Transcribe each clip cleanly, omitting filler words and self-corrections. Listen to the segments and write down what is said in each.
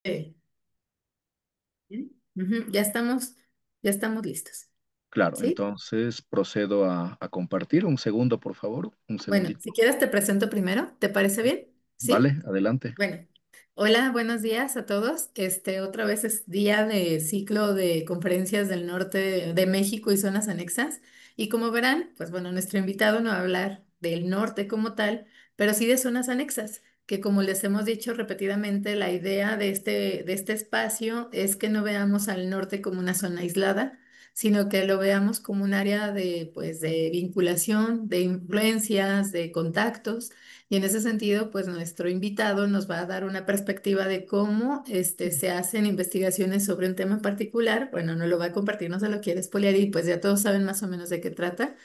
Eh, Ujú, ya estamos listos. Claro, ¿Sí? entonces procedo a compartir. Un segundo, por favor. Un Bueno, si segundito. quieres te presento primero, ¿te parece bien? ¿Sí? Vale, adelante. Bueno, hola, buenos días a todos. Otra vez es día de ciclo de conferencias del norte de México y zonas anexas. Y como verán, pues bueno, nuestro invitado no va a hablar del norte como tal, pero sí de zonas anexas, que como les hemos dicho repetidamente, la idea de este espacio es que no veamos al norte como una zona aislada, sino que lo veamos como un área de, pues, de vinculación, de influencias, de contactos y en ese sentido, pues nuestro invitado nos va a dar una perspectiva de cómo se hacen investigaciones sobre un tema en particular. Bueno, no lo va a compartir, no se lo quiere spoilear y pues ya todos saben más o menos de qué trata.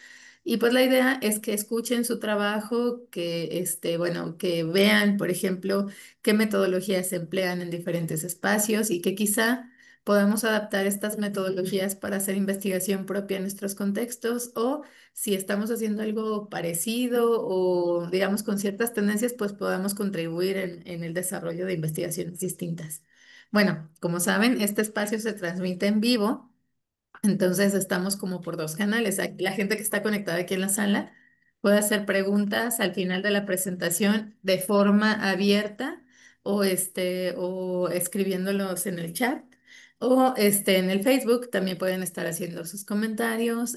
Y pues la idea es que escuchen su trabajo, que bueno, que vean, por ejemplo, qué metodologías se emplean en diferentes espacios y que quizá podamos adaptar estas metodologías para hacer investigación propia en nuestros contextos o si estamos haciendo algo parecido o digamos con ciertas tendencias, pues podamos contribuir en el desarrollo de investigaciones distintas. Bueno, como saben, este espacio se transmite en vivo. Entonces estamos como por dos canales. La gente que está conectada aquí en la sala puede hacer preguntas al final de la presentación de forma abierta o escribiéndolos en el chat o en el Facebook también pueden estar haciendo sus comentarios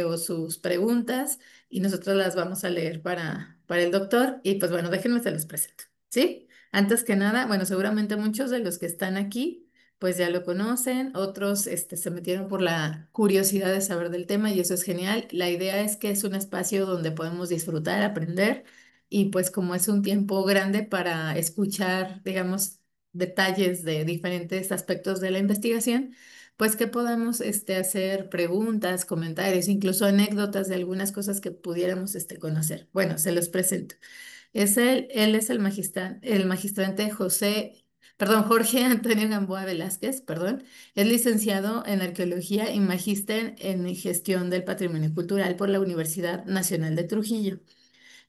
o sus preguntas y nosotros las vamos a leer para el doctor y pues bueno, déjenme se los presento. ¿Sí? Antes que nada, bueno, seguramente muchos de los que están aquí pues ya lo conocen, otros se metieron por la curiosidad de saber del tema y eso es genial. La idea es que es un espacio donde podemos disfrutar, aprender y pues como es un tiempo grande para escuchar, digamos, detalles de diferentes aspectos de la investigación, pues que podamos hacer preguntas, comentarios, incluso anécdotas de algunas cosas que pudiéramos conocer. Bueno, se los presento. Él es el magistrante Jorge Antonio Gamboa Velázquez, perdón. Es licenciado en Arqueología y magíster en Gestión del Patrimonio Cultural por la Universidad Nacional de Trujillo.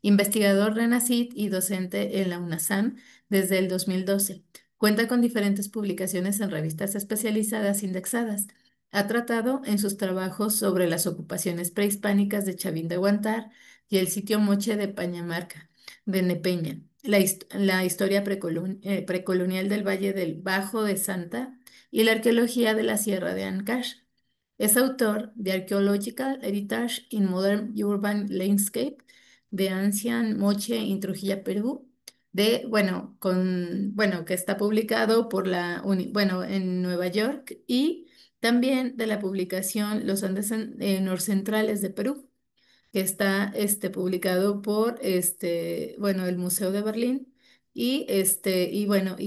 Investigador RENACIT y docente en la UNASAM desde el 2012. Cuenta con diferentes publicaciones en revistas especializadas indexadas. Ha tratado en sus trabajos sobre las ocupaciones prehispánicas de Chavín de Huantar y el sitio Moche de Pañamarca, de Nepeña, la historia precolonial del Valle del Bajo de Santa y la arqueología de la Sierra de Ancash. Es autor de Archaeological Heritage in Modern Urban Landscape de Ancient Moche in Trujillo, Perú, que está publicado por en Nueva York y también de la publicación Los Andes Norcentrales de Perú que está publicado por el Museo de Berlín y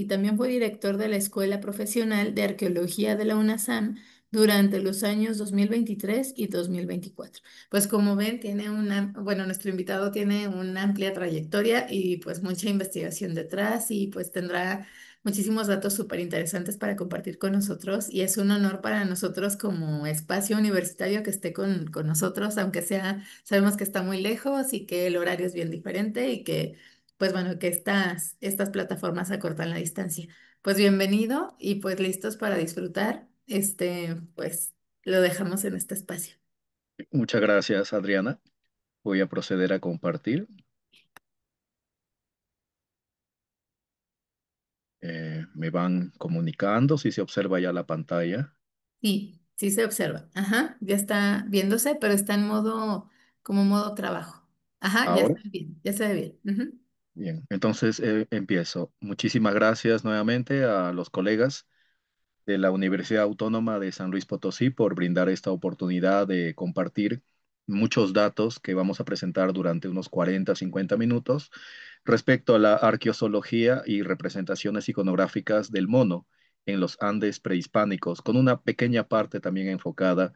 también fue director de la Escuela Profesional de Arqueología de la UNASAM durante los años 2023 y 2024. Pues como ven, nuestro invitado tiene una amplia trayectoria y pues mucha investigación detrás y pues tendrá muchísimos datos súper interesantes para compartir con nosotros y es un honor para nosotros como espacio universitario que esté con nosotros, aunque sea. Sabemos que está muy lejos y que el horario es bien diferente y que, pues bueno, que estas plataformas acortan la distancia. Pues bienvenido y pues listos para disfrutar. Pues lo dejamos en este espacio. Muchas gracias, Adriana. Voy a proceder a compartir. Me van comunicando si se observa ya la pantalla. Sí, sí se observa. Ajá, ya está viéndose, pero está en como modo trabajo. Ajá, ya Ahora, está bien, ya se ve bien. Ujú. bien. Entonces empiezo. Muchísimas gracias nuevamente a los colegas de la Universidad Autónoma de San Luis Potosí por brindar esta oportunidad de compartir muchos datos que vamos a presentar durante unos 40, 50 minutos respecto a la arqueozoología y representaciones iconográficas del mono en los Andes prehispánicos, con una pequeña parte también enfocada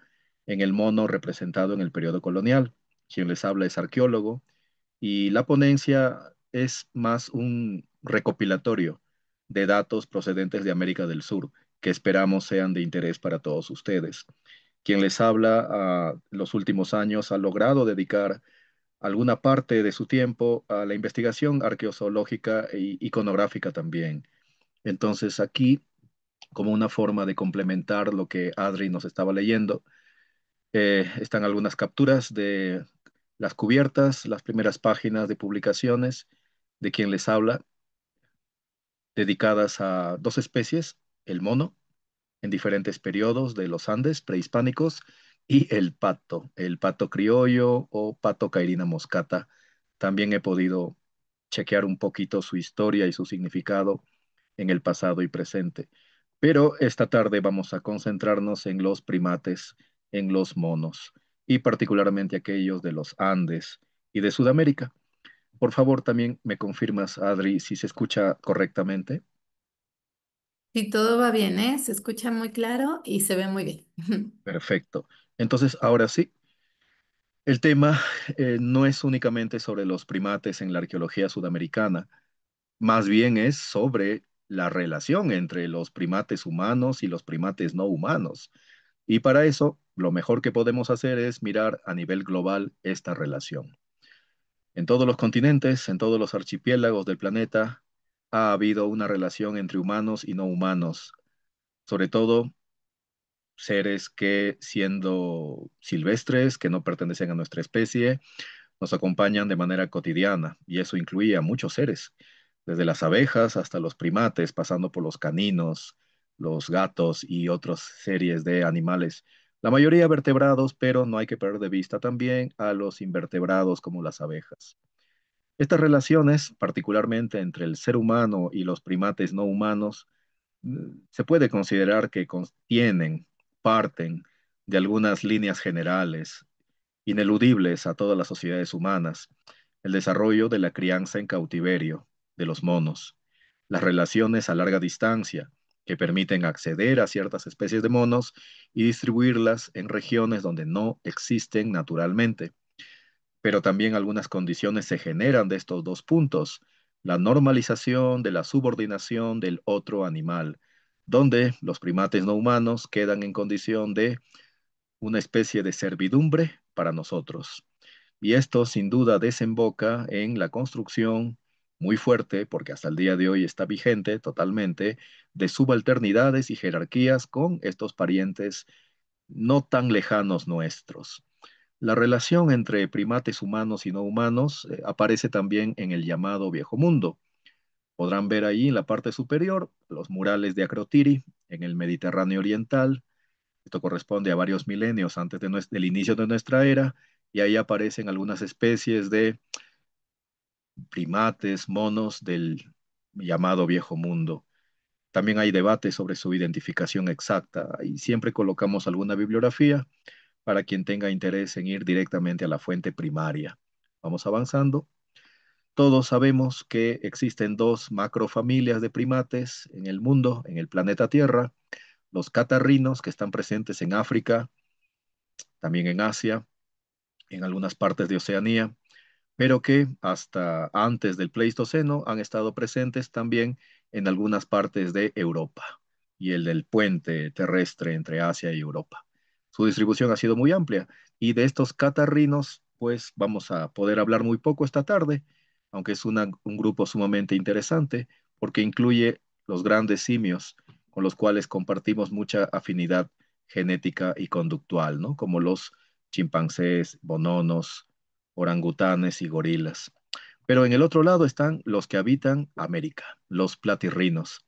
en el mono representado en el periodo colonial. Quien les habla es arqueólogo y la ponencia es más un recopilatorio de datos procedentes de América del Sur que esperamos sean de interés para todos ustedes. Quien les habla los últimos años ha logrado dedicar alguna parte de su tiempo a la investigación arqueozoológica e iconográfica también. Entonces aquí como una forma de complementar lo que Adri nos estaba leyendo. Están algunas capturas de las cubiertas, las primeras páginas de publicaciones de quien les habla, dedicadas a dos especies, el mono, en diferentes periodos de los Andes prehispánicos, y el pato criollo o pato cairina moscata. También he podido chequear un poquito su historia y su significado en el pasado y presente. Pero esta tarde vamos a concentrarnos en los primates, en los monos, y particularmente aquellos de los Andes y de Sudamérica. Por favor, también me confirmas, Adri, si se escucha correctamente. Si todo va bien, ¿eh? Se escucha muy claro y se ve muy bien. Perfecto. Entonces, ahora sí, el tema no es únicamente sobre los primates en la arqueología sudamericana, más bien es sobre la relación entre los primates humanos y los primates no humanos. Y para eso, lo mejor que podemos hacer es mirar a nivel global esta relación. En todos los continentes, en todos los archipiélagos del planeta, ha habido una relación entre humanos y no humanos, sobre todo seres que, siendo silvestres, que no pertenecen a nuestra especie, nos acompañan de manera cotidiana, y eso incluye a muchos seres, desde las abejas hasta los primates, pasando por los caninos, los gatos y otras series de animales. La mayoría vertebrados, pero no hay que perder de vista también a los invertebrados como las abejas. Estas relaciones, particularmente entre el ser humano y los primates no humanos, se puede considerar que contienen, parten de algunas líneas generales ineludibles a todas las sociedades humanas: el desarrollo de la crianza en cautiverio de los monos, las relaciones a larga distancia que permiten acceder a ciertas especies de monos y distribuirlas en regiones donde no existen naturalmente. Pero también algunas condiciones se generan de estos dos puntos: la normalización de la subordinación del otro animal, donde los primates no humanos quedan en condición de una especie de servidumbre para nosotros. Y esto sin duda desemboca en la construcción muy fuerte, porque hasta el día de hoy está vigente totalmente, de subalternidades y jerarquías con estos parientes no tan lejanos nuestros. La relación entre primates humanos y no humanos aparece también en el llamado Viejo Mundo. Podrán ver ahí en la parte superior los murales de Akrotiri en el Mediterráneo Oriental. Esto corresponde a varios milenios antes de del inicio de nuestra era, y ahí aparecen algunas especies de primates, monos del llamado Viejo Mundo. También hay debate sobre su identificación exacta y siempre colocamos alguna bibliografía para quien tenga interés en ir directamente a la fuente primaria. Vamos avanzando. Todos sabemos que existen dos macrofamilias de primates en el mundo, en el planeta Tierra: los catarrinos, que están presentes en África, también en Asia, en algunas partes de Oceanía, pero que hasta antes del Pleistoceno han estado presentes también en algunas partes de Europa y el del puente terrestre entre Asia y Europa. Su distribución ha sido muy amplia, y de estos catarrinos, pues vamos a poder hablar muy poco esta tarde, aunque es un grupo sumamente interesante porque incluye los grandes simios con los cuales compartimos mucha afinidad genética y conductual, ¿no? Como los chimpancés, bononos, orangutanes y gorilas. Pero en el otro lado están los que habitan América, los platirrinos,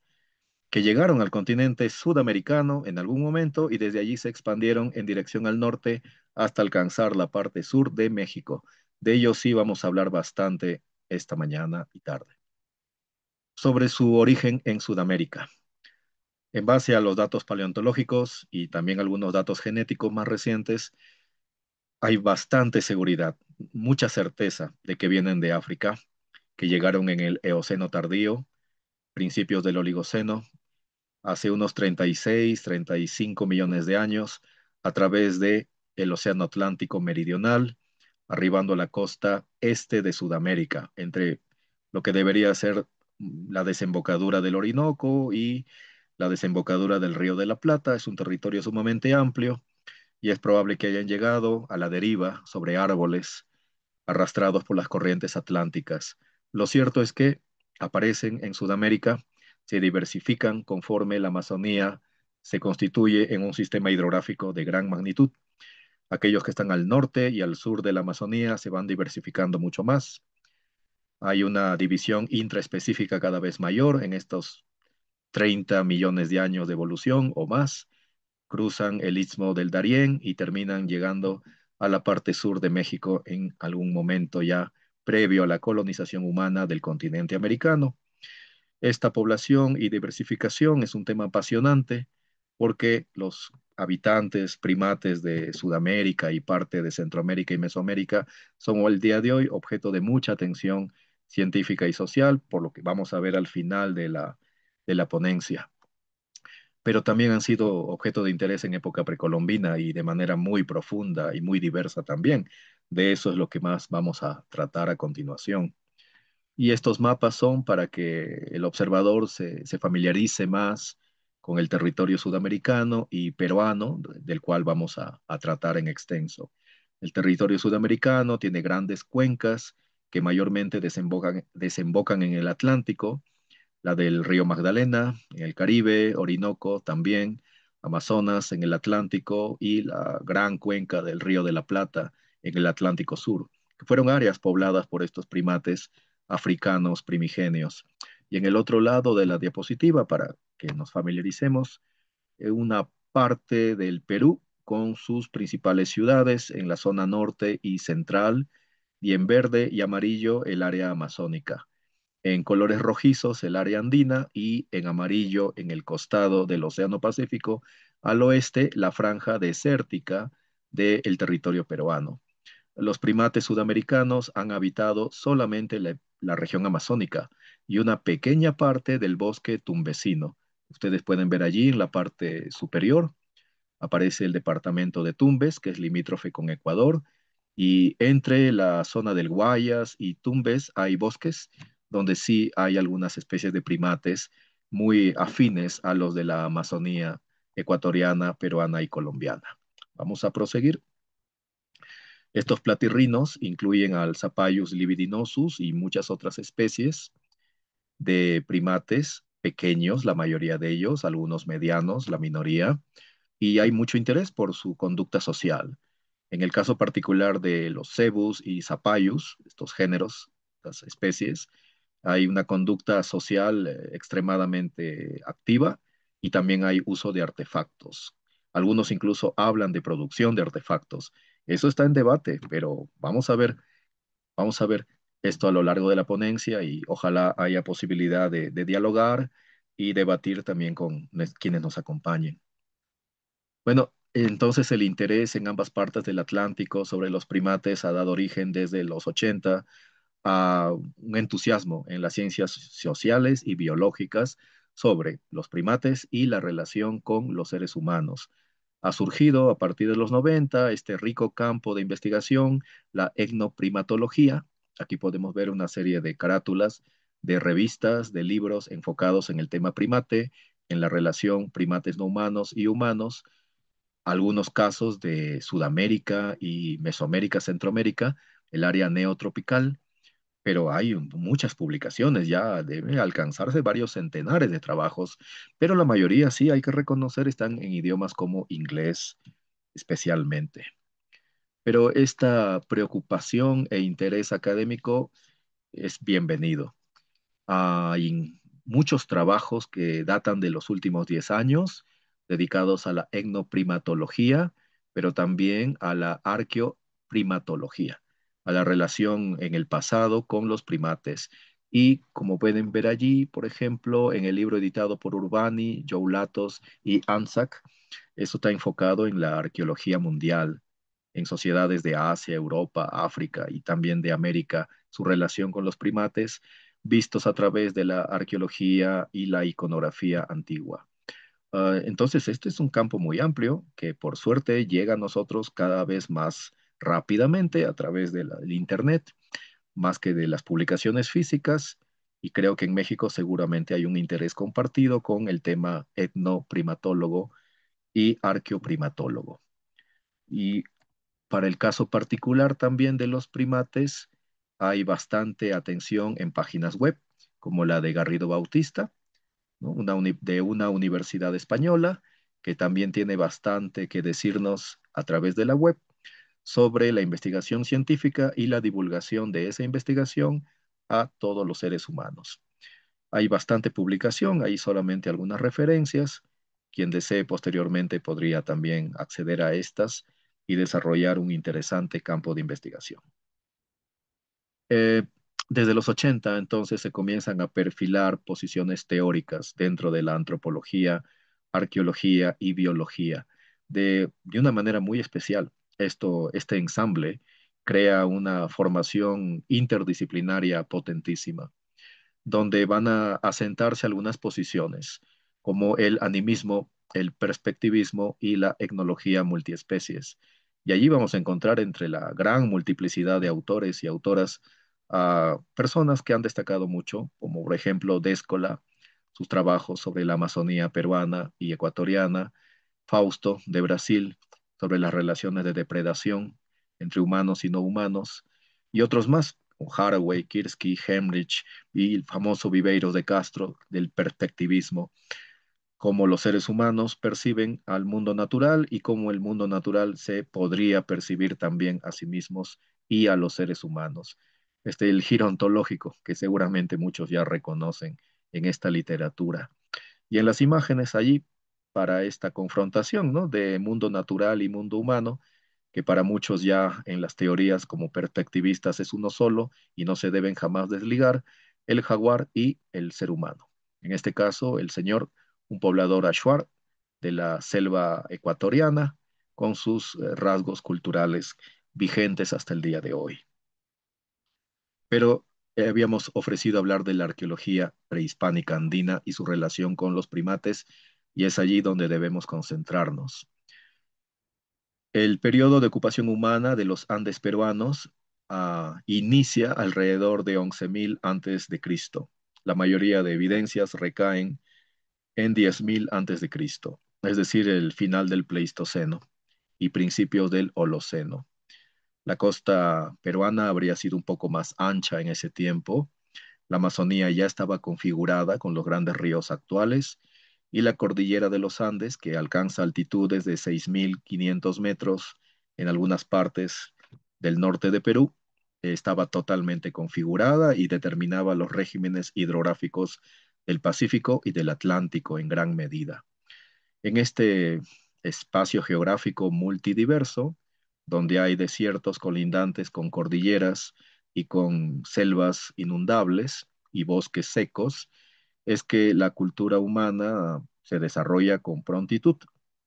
que llegaron al continente sudamericano en algún momento y desde allí se expandieron en dirección al norte hasta alcanzar la parte sur de México. De ellos sí vamos a hablar bastante esta mañana y tarde. Sobre su origen en Sudamérica. En base a los datos paleontológicos y también algunos datos genéticos más recientes, hay bastante seguridad, mucha certeza de que vienen de África, que llegaron en el Eoceno tardío, principios del Oligoceno, hace unos 36, 35 millones de años, a través de el Océano Atlántico meridional, arribando a la costa este de Sudamérica, entre lo que debería ser la desembocadura del Orinoco y la desembocadura del Río de la Plata. Es un territorio sumamente amplio y es probable que hayan llegado a la deriva sobre árboles arrastrados por las corrientes atlánticas. Lo cierto es que aparecen en Sudamérica se diversifican conforme la Amazonía se constituye en un sistema hidrográfico de gran magnitud. Aquellos que están al norte y al sur de la Amazonía se van diversificando mucho más. Hay una división intraespecífica cada vez mayor en estos 30 millones de años de evolución o más. Cruzan el istmo del Darién y terminan llegando a la parte sur de México en algún momento ya previo a la colonización humana del continente americano. Esta población y diversificación es un tema apasionante porque los habitantes primates de Sudamérica y parte de Centroamérica y Mesoamérica son el día de hoy objeto de mucha atención científica y social, por lo que vamos a ver al final de la ponencia. Pero también han sido objeto de interés en época precolombina y de manera muy profunda y muy diversa también. De eso es lo que más vamos a tratar a continuación. Y estos mapas son para que el observador se familiarice más con el territorio sudamericano y peruano, del cual vamos a tratar en extenso. El territorio sudamericano tiene grandes cuencas que mayormente desembocan en el Atlántico, la del río Magdalena en el Caribe, Orinoco también, Amazonas en el Atlántico y la gran cuenca del río de la Plata en el Atlántico Sur, que fueron áreas pobladas por estos primates africanos primigenios. Y en el otro lado de la diapositiva, para que nos familiaricemos, una parte del Perú con sus principales ciudades en la zona norte y central, y en verde y amarillo el área amazónica, en colores rojizos el área andina y en amarillo en el costado del Océano Pacífico, al oeste la franja desértica del territorio peruano. Los primates sudamericanos han habitado solamente la región amazónica y una pequeña parte del bosque tumbesino. Ustedes pueden ver allí en la parte superior aparece el departamento de Tumbes, que es limítrofe con Ecuador, y entre la zona del Guayas y Tumbes hay bosques donde sí hay algunas especies de primates muy afines a los de la Amazonía ecuatoriana, peruana y colombiana. Vamos a proseguir. Estos platirrinos incluyen al Zapaius libidinosus y muchas otras especies de primates pequeños, la mayoría de ellos, algunos medianos, la minoría, y hay mucho interés por su conducta social. En el caso particular de los cebus y zapayus, estos géneros, estas especies, hay una conducta social extremadamente activa y también hay uso de artefactos. Algunos incluso hablan de producción de artefactos. Eso está en debate, pero vamos a ver esto a lo largo de la ponencia y ojalá haya posibilidad de dialogar y debatir también con quienes nos acompañen. Bueno, entonces el interés en ambas partes del Atlántico sobre los primates ha dado origen desde los 80 a un entusiasmo en las ciencias sociales y biológicas sobre los primates y la relación con los seres humanos. Ha surgido a partir de los 90 este rico campo de investigación, la etnoprimatología. Aquí podemos ver una serie de carátulas de revistas, de libros enfocados en el tema primate, en la relación primates no humanos y humanos, algunos casos de Sudamérica y Mesoamérica, Centroamérica, el área neotropical, pero hay muchas publicaciones, ya debe alcanzarse varios centenares de trabajos, pero la mayoría sí hay que reconocer están en idiomas como inglés especialmente. Pero esta preocupación e interés académico es bienvenido. Hay muchos trabajos que datan de los últimos 10 años dedicados a la etnoprimatología, pero también a la arqueoprimatología, a la relación en el pasado con los primates. Y como pueden ver allí, por ejemplo, en el libro editado por Urbani, Joulatos y Anzac, eso está enfocado en la arqueología mundial, en sociedades de Asia, Europa, África y también de América, su relación con los primates vistos a través de la arqueología y la iconografía antigua. Entonces, este es un campo muy amplio que por suerte llega a nosotros cada vez más rápidamente a través del Internet, más que de las publicaciones físicas, y creo que en México seguramente hay un interés compartido con el tema etnoprimatólogo y arqueoprimatólogo. Y para el caso particular también de los primates, hay bastante atención en páginas web, como la de Garrido Bautista, ¿no? De una universidad española que también tiene bastante que decirnos a través de la web sobre la investigación científica y la divulgación de esa investigación a todos los seres humanos. Hay bastante publicación, hay solamente algunas referencias. Quien desee posteriormente podría también acceder a estas y desarrollar un interesante campo de investigación. Eh, Desde los 80, entonces, se comienzan a perfilar posiciones teóricas dentro de la antropología, arqueología y biología de una manera muy especial. Este ensamble crea una formación interdisciplinaria potentísima donde van a asentarse algunas posiciones, como el animismo, el perspectivismo y la etnología multiespecies. Y allí vamos a encontrar entre la gran multiplicidad de autores y autoras a personas que han destacado mucho, como por ejemplo Déscola, sus trabajos sobre la Amazonía peruana y ecuatoriana, Fausto de Brasil, sobre las relaciones de depredación entre humanos y no humanos, y otros más, como Haraway, Kirsky, Hemrich y el famoso Viveiro de Castro del perspectivismo, cómo los seres humanos perciben al mundo natural y cómo el mundo natural se podría percibir también a sí mismos y a los seres humanos. El giro ontológico que seguramente muchos ya reconocen en esta literatura. Y en las imágenes allí, para esta confrontación, ¿no? De mundo natural y mundo humano, que para muchos ya en las teorías como perspectivistas es uno solo y no se deben jamás desligar, el jaguar y el ser humano. En este caso, el señor, un poblador Ashuar de la selva ecuatoriana, con sus rasgos culturales vigentes hasta el día de hoy. Pero habíamos ofrecido hablar de la arqueología prehispánica andina y su relación con los primates, y es allí donde debemos concentrarnos. El periodo de ocupación humana de los Andes peruanos inicia alrededor de 11.000 antes de Cristo. La mayoría de evidencias recaen en 10.000 antes de Cristo, es decir, el final del Pleistoceno y principios del Holoceno. La costa peruana habría sido un poco más ancha en ese tiempo. La Amazonía ya estaba configurada con los grandes ríos actuales y la cordillera de los Andes, que alcanza altitudes de 6.500 metros en algunas partes del norte de Perú, estaba totalmente configurada y determinaba los regímenes hidrográficos del Pacífico y del Atlántico en gran medida. En este espacio geográfico multidiverso, donde hay desiertos colindantes con cordilleras y con selvas inundables y bosques secos, es que la cultura humana se desarrolla con prontitud.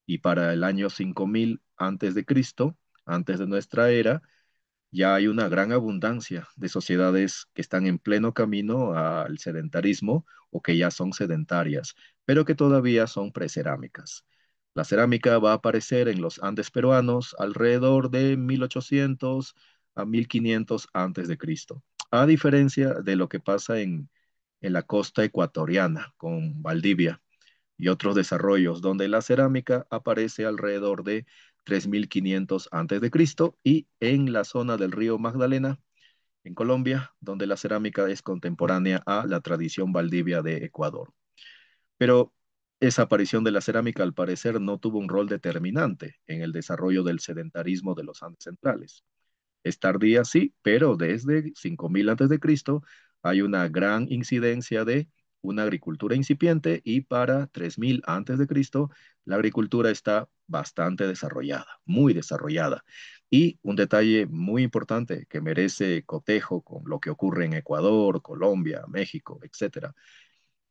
Y para el año 5000 antes de Cristo, antes de nuestra era, ya hay una gran abundancia de sociedades que están en pleno camino al sedentarismo o que ya son sedentarias, pero que todavía son precerámicas. La cerámica va a aparecer en los Andes peruanos alrededor de 1800 a 1500 antes de Cristo, a diferencia de lo que pasa en la costa ecuatoriana con Valdivia y otros desarrollos, donde la cerámica aparece alrededor de 3500 antes de Cristo y en la zona del río Magdalena, en Colombia, donde la cerámica es contemporánea a la tradición valdivia de Ecuador. Pero esa aparición de la cerámica, al parecer, no tuvo un rol determinante en el desarrollo del sedentarismo de los Andes centrales. Es tardía, sí, pero desde 5000 antes de Cristo hay una gran incidencia de una agricultura incipiente y para 3000 antes de Cristo la agricultura está bastante desarrollada, muy desarrollada. Y un detalle muy importante que merece cotejo con lo que ocurre en Ecuador, Colombia, México, etcétera.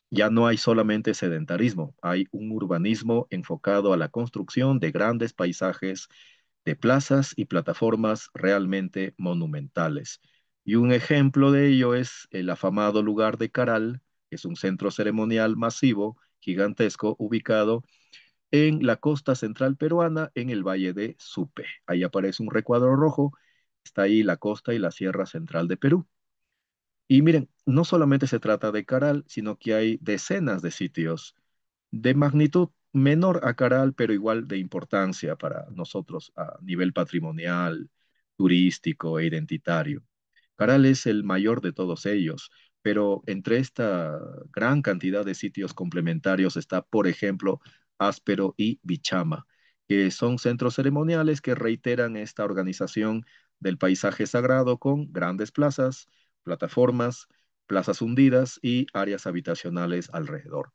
Ya no hay solamente sedentarismo, hay un urbanismo enfocado a la construcción de grandes paisajes de plazas y plataformas realmente monumentales. Y un ejemplo de ello es el afamado lugar de Caral, que es un centro ceremonial masivo, gigantesco, ubicado en la costa central peruana, en el valle de Supe. Ahí aparece un recuadro rojo, está ahí la costa y la sierra central de Perú. Y miren, no solamente se trata de Caral, sino que hay decenas de sitios de magnitud menor a Caral, pero igual de importancia para nosotros a nivel patrimonial, turístico e identitario. Caral es el mayor de todos ellos, pero entre esta gran cantidad de sitios complementarios está, por ejemplo, Áspero y Bichama, que son centros ceremoniales que reiteran esta organización del paisaje sagrado con grandes plazas, plataformas, plazas hundidas y áreas habitacionales alrededor.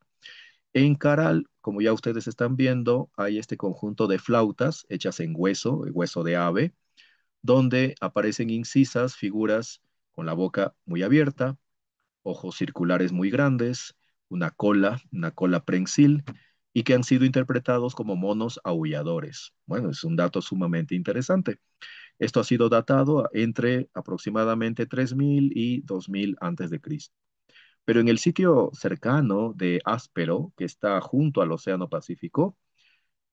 En Caral, como ya ustedes están viendo, hay este conjunto de flautas hechas en hueso de ave, donde aparecen incisas figuras con la boca muy abierta, ojos circulares muy grandes, una cola prensil, y que han sido interpretados como monos aulladores. Bueno, es un dato sumamente interesante. Esto ha sido datado entre aproximadamente 3000 y 2000 antes de Cristo. Pero en el sitio cercano de Áspero, que está junto al Océano Pacífico,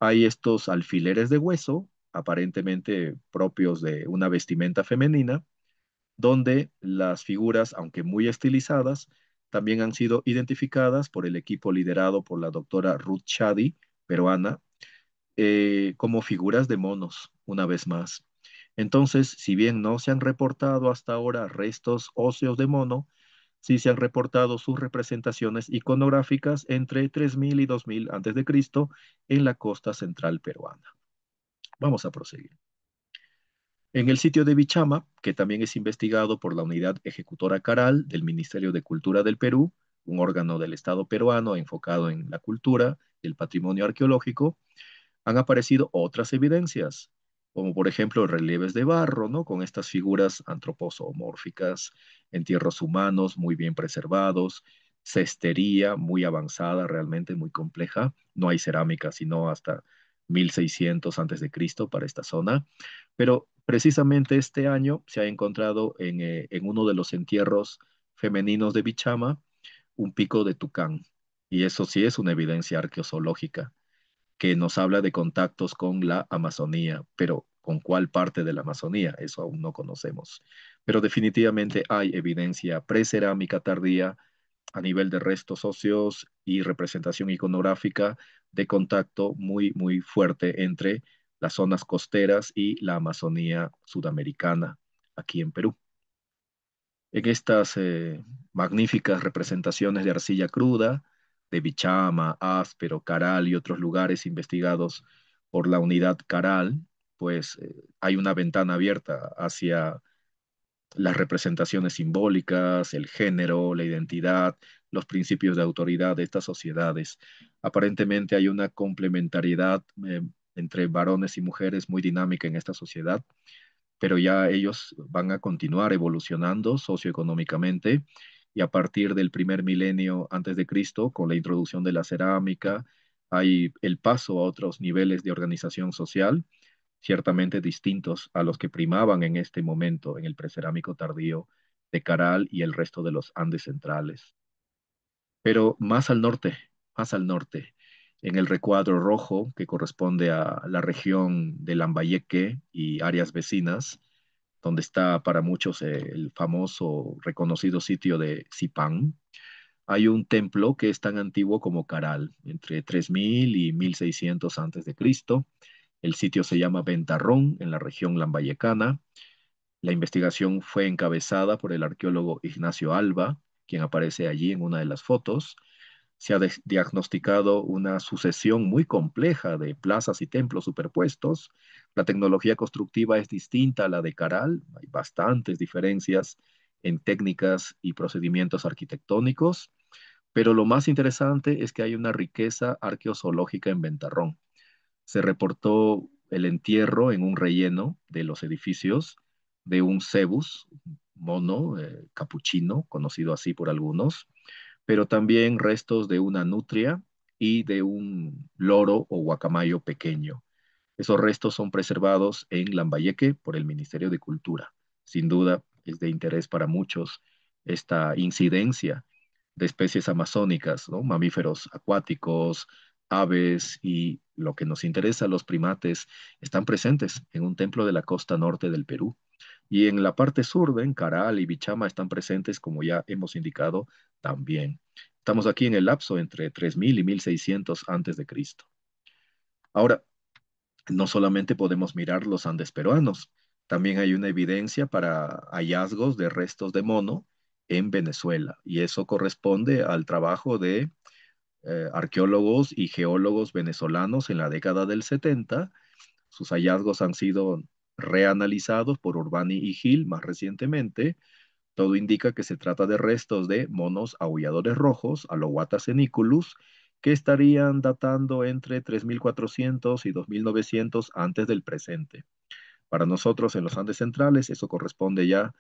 hay estos alfileres de hueso, aparentemente propios de una vestimenta femenina, donde las figuras, aunque muy estilizadas, también han sido identificadas por el equipo liderado por la doctora Ruth Shadi, peruana, como figuras de monos, una vez más. Entonces, si bien no se han reportado hasta ahora restos óseos de mono, sí se han reportado sus representaciones iconográficas entre 3000 y 2000 antes de Cristo en la costa central peruana. Vamos a proseguir. En el sitio de Bichama, que también es investigado por la Unidad Ejecutora Caral del Ministerio de Cultura del Perú, un órgano del Estado peruano enfocado en la cultura y el patrimonio arqueológico, han aparecido otras evidencias, como por ejemplo relieves de barro, ¿no? Con estas figuras antropomórficas, entierros humanos muy bien preservados, cestería muy avanzada, realmente muy compleja. No hay cerámica sino hasta 1600 antes de Cristo para esta zona, pero precisamente este año se ha encontrado en uno de los entierros femeninos de Bichama un pico de tucán, y eso sí es una evidencia arqueozoológica que nos habla de contactos con la Amazonía, pero ¿con cuál parte de la Amazonía? Eso aún no conocemos. Pero definitivamente hay evidencia precerámica tardía a nivel de restos óseos y representación iconográfica de contacto muy, muy fuerte entre las zonas costeras y la Amazonía sudamericana, aquí en Perú. En estas magníficas representaciones de arcilla cruda, de Bichama, Áspero, Caral y otros lugares investigados por la unidad Caral, pues hay una ventana abierta hacia las representaciones simbólicas, el género, la identidad, los principios de autoridad de estas sociedades. Aparentemente hay una complementariedad entre varones y mujeres muy dinámica en esta sociedad, pero ya ellos van a continuar evolucionando socioeconómicamente, y a partir del primer milenio antes de Cristo, con la introducción de la cerámica, hay el paso a otros niveles de organización social, ciertamente distintos a los que primaban en este momento en el precerámico tardío de Caral y el resto de los Andes centrales. Pero más al norte, en el recuadro rojo que corresponde a la región de Lambayeque y áreas vecinas, donde está para muchos el famoso reconocido sitio de Zipán, hay un templo que es tan antiguo como Caral, entre 3000 y 1600 antes de Cristo. El sitio se llama Ventarrón, en la región lambayecana. La investigación fue encabezada por el arqueólogo Ignacio Alba, quien aparece allí en una de las fotos. Se ha diagnosticado una sucesión muy compleja de plazas y templos superpuestos. La tecnología constructiva es distinta a la de Caral. Hay bastantes diferencias en técnicas y procedimientos arquitectónicos, pero lo más interesante es que hay una riqueza arqueozoológica en Ventarrón. Se reportó el entierro en un relleno de los edificios de un cebus, mono, capuchino, conocido así por algunos, pero también restos de una nutria y de un loro o guacamayo pequeño. Esos restos son preservados en Lambayeque por el Ministerio de Cultura. Sin duda, es de interés para muchos esta incidencia de especies amazónicas, ¿no? Mamíferos acuáticos, aves y lo que nos interesa, los primates, están presentes en un templo de la costa norte del Perú. Y en la parte sur, en Caral y Bichama, están presentes, como ya hemos indicado, también. Estamos aquí en el lapso entre 3000 y 1600 antes de Cristo. Ahora, no solamente podemos mirar los Andes peruanos, también hay una evidencia para hallazgos de restos de mono en Venezuela. Y eso corresponde al trabajo de arqueólogos y geólogos venezolanos en la década del 70. Sus hallazgos han sido reanalizados por Urbani y Gil más recientemente. Todo indica que se trata de restos de monos aulladores rojos, Alohuatas ceniculus, que estarían datando entre 3400 y 2900 antes del presente. Para nosotros en los Andes centrales, eso corresponde ya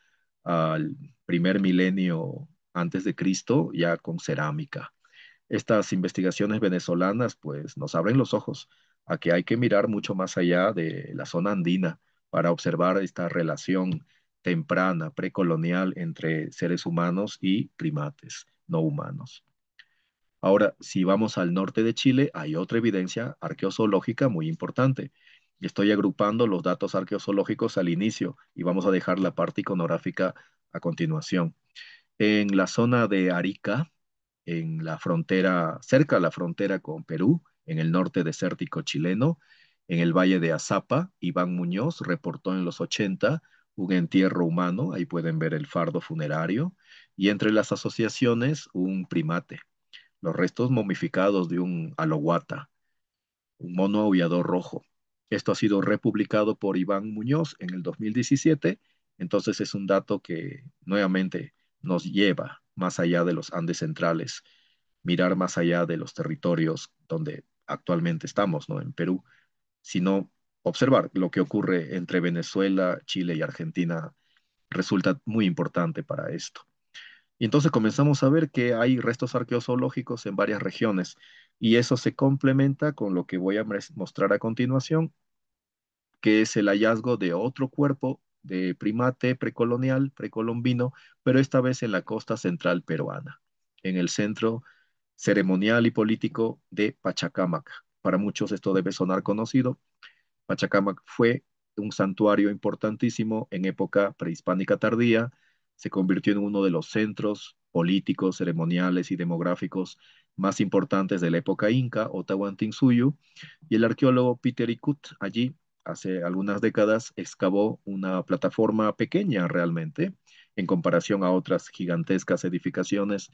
al primer milenio antes de Cristo, ya con cerámica. Estas investigaciones venezolanas pues nos abren los ojos a que hay que mirar mucho más allá de la zona andina para observar esta relación temprana, precolonial entre seres humanos y primates no humanos. Ahora, si vamos al norte de Chile, hay otra evidencia arqueozoológica muy importante. Estoy agrupando los datos arqueozoológicos al inicio y vamos a dejar la parte iconográfica a continuación. En la zona de Arica, en la frontera, cerca a la frontera con Perú, en el norte desértico chileno, en el valle de Azapa, Iván Muñoz reportó en los 80 un entierro humano, ahí pueden ver el fardo funerario, y entre las asociaciones un primate, los restos momificados de un alohuata, un mono aullador rojo. Esto ha sido republicado por Iván Muñoz en el 2017, entonces es un dato que nuevamente nos lleva más allá de los Andes centrales, mirar más allá de los territorios donde actualmente estamos, ¿no? En Perú, sino observar lo que ocurre entre Venezuela, Chile y Argentina resulta muy importante para esto. Y entonces comenzamos a ver que hay restos arqueozoológicos en varias regiones y eso se complementa con lo que voy a mostrar a continuación, que es el hallazgo de otro cuerpo de primate precolonial, precolombino, pero esta vez en la costa central peruana, en el centro ceremonial y político de Pachacámac. Para muchos esto debe sonar conocido. Pachacamac fue un santuario importantísimo en época prehispánica tardía, se convirtió en uno de los centros políticos, ceremoniales y demográficos más importantes de la época inca o Tahuantinsuyo, y el arqueólogo Peter Ikut allí hace algunas décadas excavó una plataforma pequeña realmente en comparación a otras gigantescas edificaciones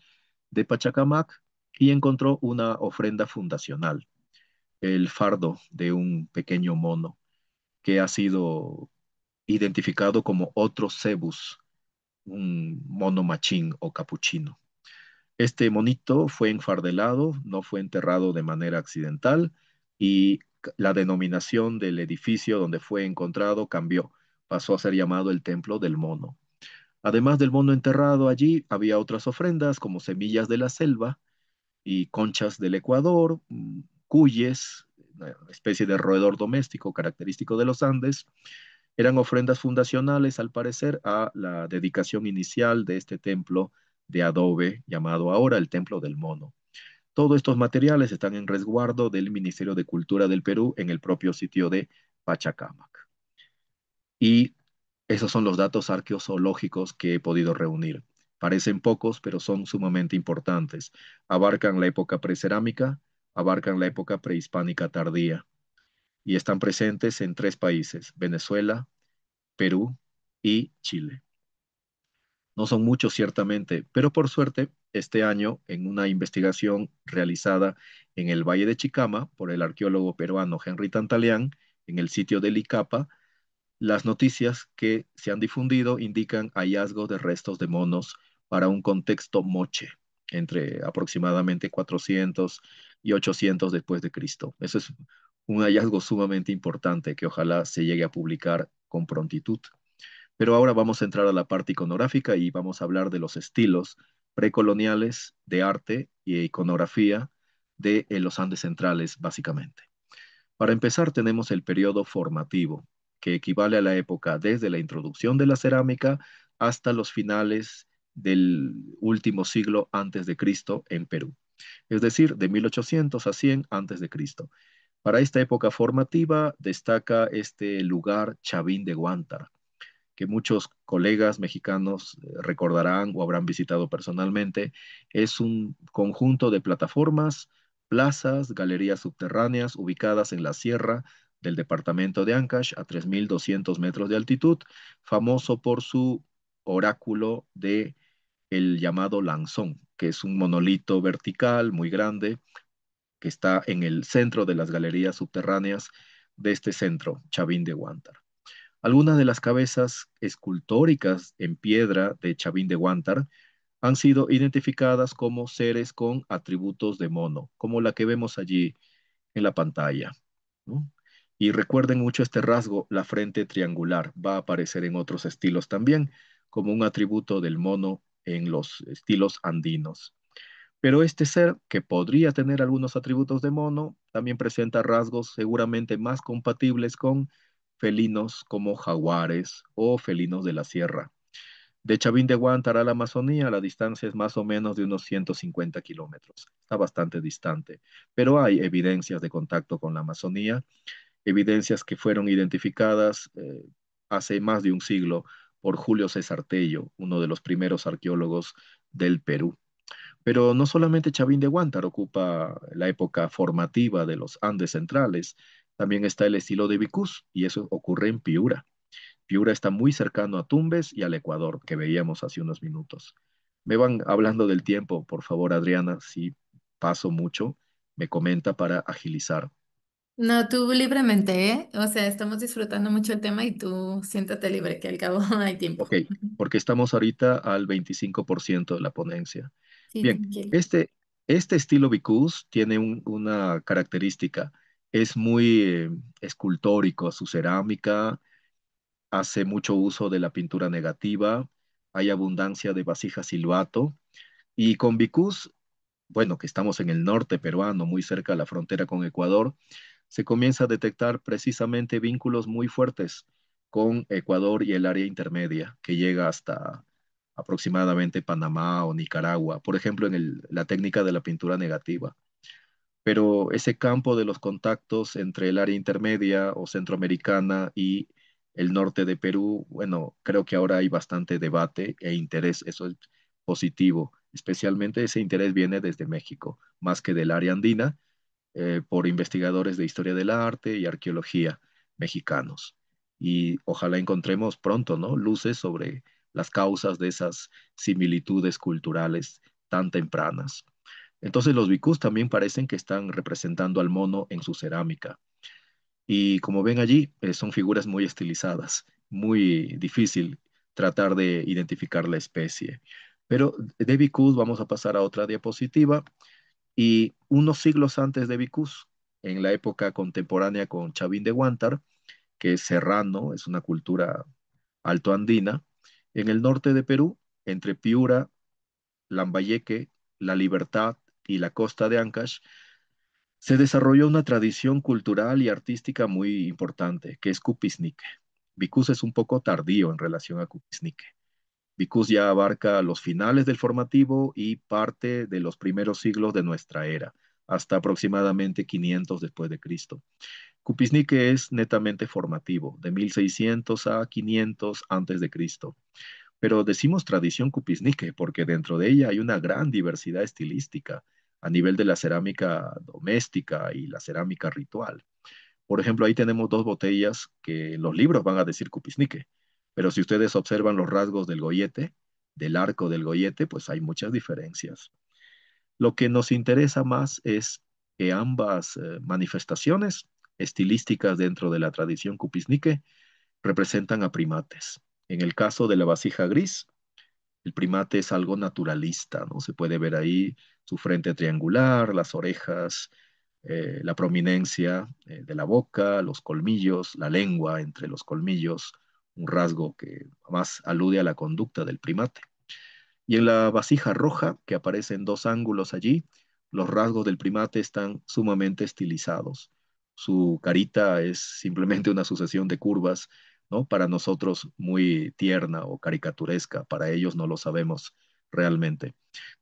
de Pachacamac y encontró una ofrenda fundacional, el fardo de un pequeño mono que ha sido identificado como otro cebus, un mono machín o capuchino. Este monito fue enfardelado, no fue enterrado de manera accidental y la denominación del edificio donde fue encontrado cambió, pasó a ser llamado el Templo del Mono. Además del mono enterrado allí, había otras ofrendas como semillas de la selva y conchas del Ecuador, cuyes, una especie de roedor doméstico característico de los Andes, eran ofrendas fundacionales, al parecer, a la dedicación inicial de este templo de adobe llamado ahora el Templo del Mono. Todos estos materiales están en resguardo del Ministerio de Cultura del Perú en el propio sitio de Pachacamac. Y esos son los datos arqueozoológicos que he podido reunir. Parecen pocos, pero son sumamente importantes. Abarcan la época precerámica, abarcan la época prehispánica tardía y están presentes en tres países: Venezuela, Perú y Chile. No son muchos ciertamente, pero por suerte, este año, en una investigación realizada en el Valle de Chicama por el arqueólogo peruano Henry Tantaleán, en el sitio del Icapa, las noticias que se han difundido indican hallazgos de restos de monos para un contexto moche, entre aproximadamente 400 y 800 después de Cristo. Eso es un hallazgo sumamente importante que ojalá se llegue a publicar con prontitud. Pero ahora vamos a entrar a la parte iconográfica y vamos a hablar de los estilos precoloniales de arte y iconografía de los Andes centrales, básicamente. Para empezar, tenemos el periodo formativo, que equivale a la época desde la introducción de la cerámica hasta los finales del último siglo antes de Cristo en Perú, es decir, de 1800 a 100 antes de Cristo. Para esta época formativa destaca este lugar Chavín de Guántar, que muchos colegas mexicanos recordarán o habrán visitado personalmente. Es un conjunto de plataformas, plazas, galerías subterráneas ubicadas en la sierra del departamento de Ancash a 3.200 metros de altitud, famoso por su oráculo de el llamado lanzón, que es un monolito vertical muy grande que está en el centro de las galerías subterráneas de este centro, Chavín de Huántar. Algunas de las cabezas escultóricas en piedra de Chavín de Huántar han sido identificadas como seres con atributos de mono, como la que vemos allí en la pantalla, ¿no? Y recuerden mucho este rasgo, la frente triangular, va a aparecer en otros estilos también, como un atributo del mono en los estilos andinos. Pero este ser, que podría tener algunos atributos de mono, también presenta rasgos seguramente más compatibles con felinos como jaguares o felinos de la sierra. De Chavín de Huántar a la Amazonía, la distancia es más o menos de unos 150 kilómetros. Está bastante distante, pero hay evidencias de contacto con la Amazonía, evidencias que fueron identificadas hace más de un siglo por Julio César Tello, uno de los primeros arqueólogos del Perú. Pero no solamente Chavín de Huántar ocupa la época formativa de los Andes centrales, también está el estilo de Vicús, y eso ocurre en Piura. Piura está muy cercano a Tumbes y al Ecuador, que veíamos hace unos minutos. Me van hablando del tiempo, por favor, Adriana, si paso mucho, me comenta para agilizar. No, tú libremente, ¿eh? O sea, estamos disfrutando mucho el tema y tú siéntate libre, que al cabo hay tiempo. Ok, porque estamos ahorita al 25% de la ponencia. Sí, Bien, tranquilo. este estilo Vicus tiene una característica, es muy escultórico, su cerámica hace mucho uso de la pintura negativa, hay abundancia de vasijas silbato, y con Vicus, bueno, que estamos en el norte peruano, muy cerca de la frontera con Ecuador, se comienza a detectar precisamente vínculos muy fuertes con Ecuador y el área intermedia, que llega hasta aproximadamente Panamá o Nicaragua, por ejemplo, en la técnica de la pintura negativa. Pero ese campo de los contactos entre el área intermedia o centroamericana y el norte de Perú, bueno, creo que ahora hay bastante debate e interés, eso es positivo, especialmente ese interés viene desde México, más que del área andina, por investigadores de historia del arte y arqueología mexicanos. Y ojalá encontremos pronto, ¿no? Luces sobre las causas de esas similitudes culturales tan tempranas. Entonces los bicús también parecen que están representando al mono en su cerámica. Y como ven allí, son figuras muy estilizadas, muy difícil tratar de identificar la especie. Pero de bicús vamos a pasar a otra diapositiva y unos siglos antes de Vicús, en la época contemporánea con Chavín de Huántar, que es serrano, es una cultura altoandina, en el norte de Perú, entre Piura, Lambayeque, La Libertad y la costa de Ancash, se desarrolló una tradición cultural y artística muy importante, que es Cupisnique. Vicús es un poco tardío en relación a Cupisnique. Vicus ya abarca los finales del formativo y parte de los primeros siglos de nuestra era, hasta aproximadamente 500 después de Cristo. Cupisnique es netamente formativo, de 1600 a 500 antes de Cristo. Pero decimos tradición cupisnique porque dentro de ella hay una gran diversidad estilística a nivel de la cerámica doméstica y la cerámica ritual. Por ejemplo, ahí tenemos dos botellas que los libros van a decir cupisnique, pero si ustedes observan los rasgos del gollete, del arco del gollete, pues hay muchas diferencias. Lo que nos interesa más es que ambas manifestaciones estilísticas dentro de la tradición cupisnique representan a primates. En el caso de la vasija gris, el primate es algo naturalista, ¿no? Se puede ver ahí su frente triangular, las orejas, la prominencia de la boca, los colmillos, la lengua entre los colmillos, un rasgo que más alude a la conducta del primate. Y en la vasija roja, que aparece en dos ángulos allí, los rasgos del primate están sumamente estilizados. Su carita es simplemente una sucesión de curvas, ¿no? Para nosotros muy tierna o caricaturesca, para ellos no lo sabemos realmente.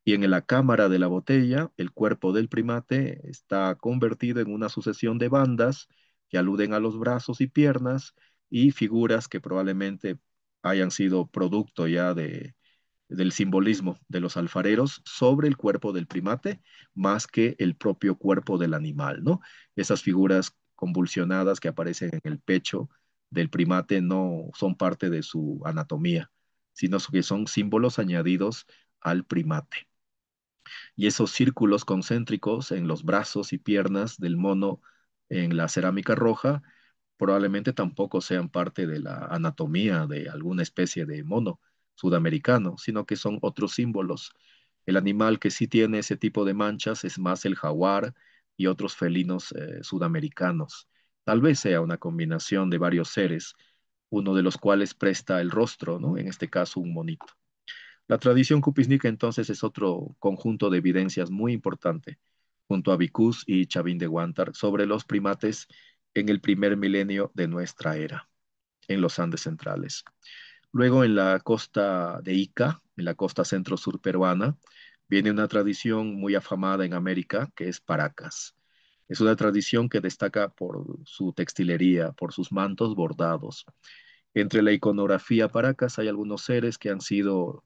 Y en la cámara de la botella, el cuerpo del primate está convertido en una sucesión de bandas que aluden a los brazos y piernas y figuras que probablemente hayan sido producto ya del simbolismo de los alfareros sobre el cuerpo del primate, más que el propio cuerpo del animal, ¿no? Esas figuras convulsionadas que aparecen en el pecho del primate no son parte de su anatomía, sino que son símbolos añadidos al primate. Y esos círculos concéntricos en los brazos y piernas del mono en la cerámica roja probablemente tampoco sean parte de la anatomía de alguna especie de mono sudamericano, sino que son otros símbolos. El animal que sí tiene ese tipo de manchas es más el jaguar y otros felinos sudamericanos. Tal vez sea una combinación de varios seres, uno de los cuales presta el rostro, ¿no? En este caso, un monito. La tradición cupiznica entonces es otro conjunto de evidencias muy importante, junto a Vicús y Chavín de Huántar, sobre los primates en el primer milenio de nuestra era, en los Andes centrales. Luego en la costa de Ica, en la costa centro-sur peruana, viene una tradición muy afamada en América, que es Paracas. Es una tradición que destaca por su textilería, por sus mantos bordados. Entre la iconografía Paracas hay algunos seres que han sido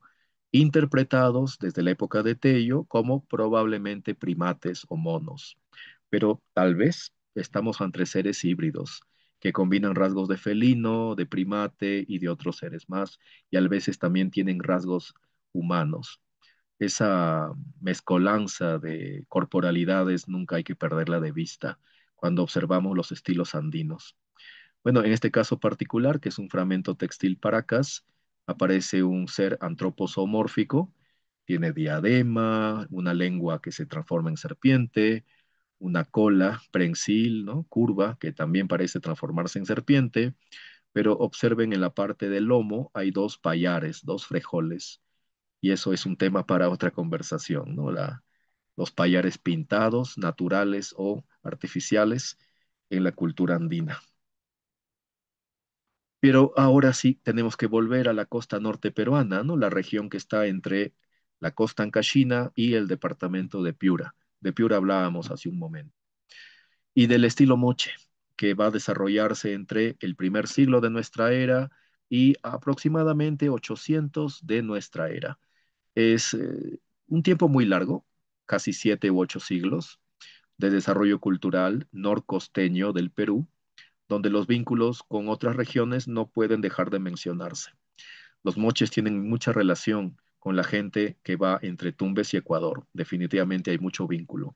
interpretados desde la época de Tello como probablemente primates o monos, pero tal vez estamos ante seres híbridos que combinan rasgos de felino, de primate y de otros seres más, y a veces también tienen rasgos humanos. Esa mezcolanza de corporalidades nunca hay que perderla de vista cuando observamos los estilos andinos. Bueno, en este caso particular, que es un fragmento textil Paracas, aparece un ser antropomórfico, tiene diadema, una lengua que se transforma en serpiente, una cola prensil, ¿no? Curva, que también parece transformarse en serpiente, pero observen en la parte del lomo hay dos payares, dos frejoles, y eso es un tema para otra conversación, ¿no? Los payares pintados, naturales o artificiales en la cultura andina. Pero ahora sí tenemos que volver a la costa norte peruana, ¿no? La región que está entre la costa ancashina y el departamento de Piura. De Piura hablábamos hace un momento. Y del estilo moche, que va a desarrollarse entre el primer siglo de nuestra era y aproximadamente 800 de nuestra era. Es un tiempo muy largo, casi 7 u 8 siglos, de desarrollo cultural norcosteño del Perú, donde los vínculos con otras regiones no pueden dejar de mencionarse. Los moches tienen mucha relación con la gente que va entre Tumbes y Ecuador. Definitivamente hay mucho vínculo.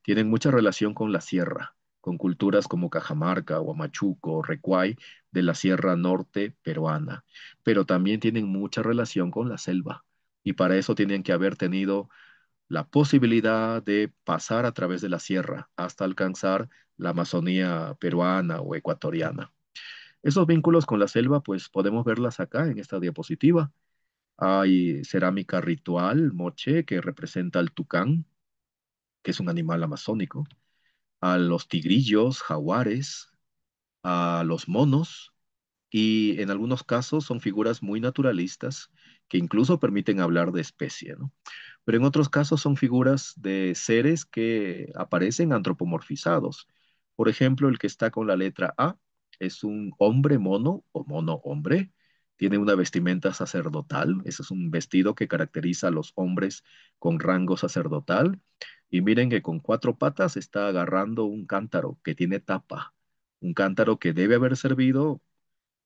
Tienen mucha relación con la sierra, con culturas como Cajamarca, Huamachuco, Recuay, de la Sierra Norte peruana, pero también tienen mucha relación con la selva. Y para eso tienen que haber tenido la posibilidad de pasar a través de la sierra hasta alcanzar la Amazonía peruana o ecuatoriana. Esos vínculos con la selva, pues podemos verlas acá en esta diapositiva. Hay cerámica ritual, moche, que representa al tucán, que es un animal amazónico, a los tigrillos, jaguares, a los monos, y en algunos casos son figuras muy naturalistas que incluso permiten hablar de especie, ¿no? Pero en otros casos son figuras de seres que aparecen antropomorfizados. Por ejemplo, el que está con la letra A es un hombre mono o mono hombre. Tiene una vestimenta sacerdotal. Ese es un vestido que caracteriza a los hombres con rango sacerdotal. Y miren que con 4 patas está agarrando un cántaro que tiene tapa. Un cántaro que debe haber servido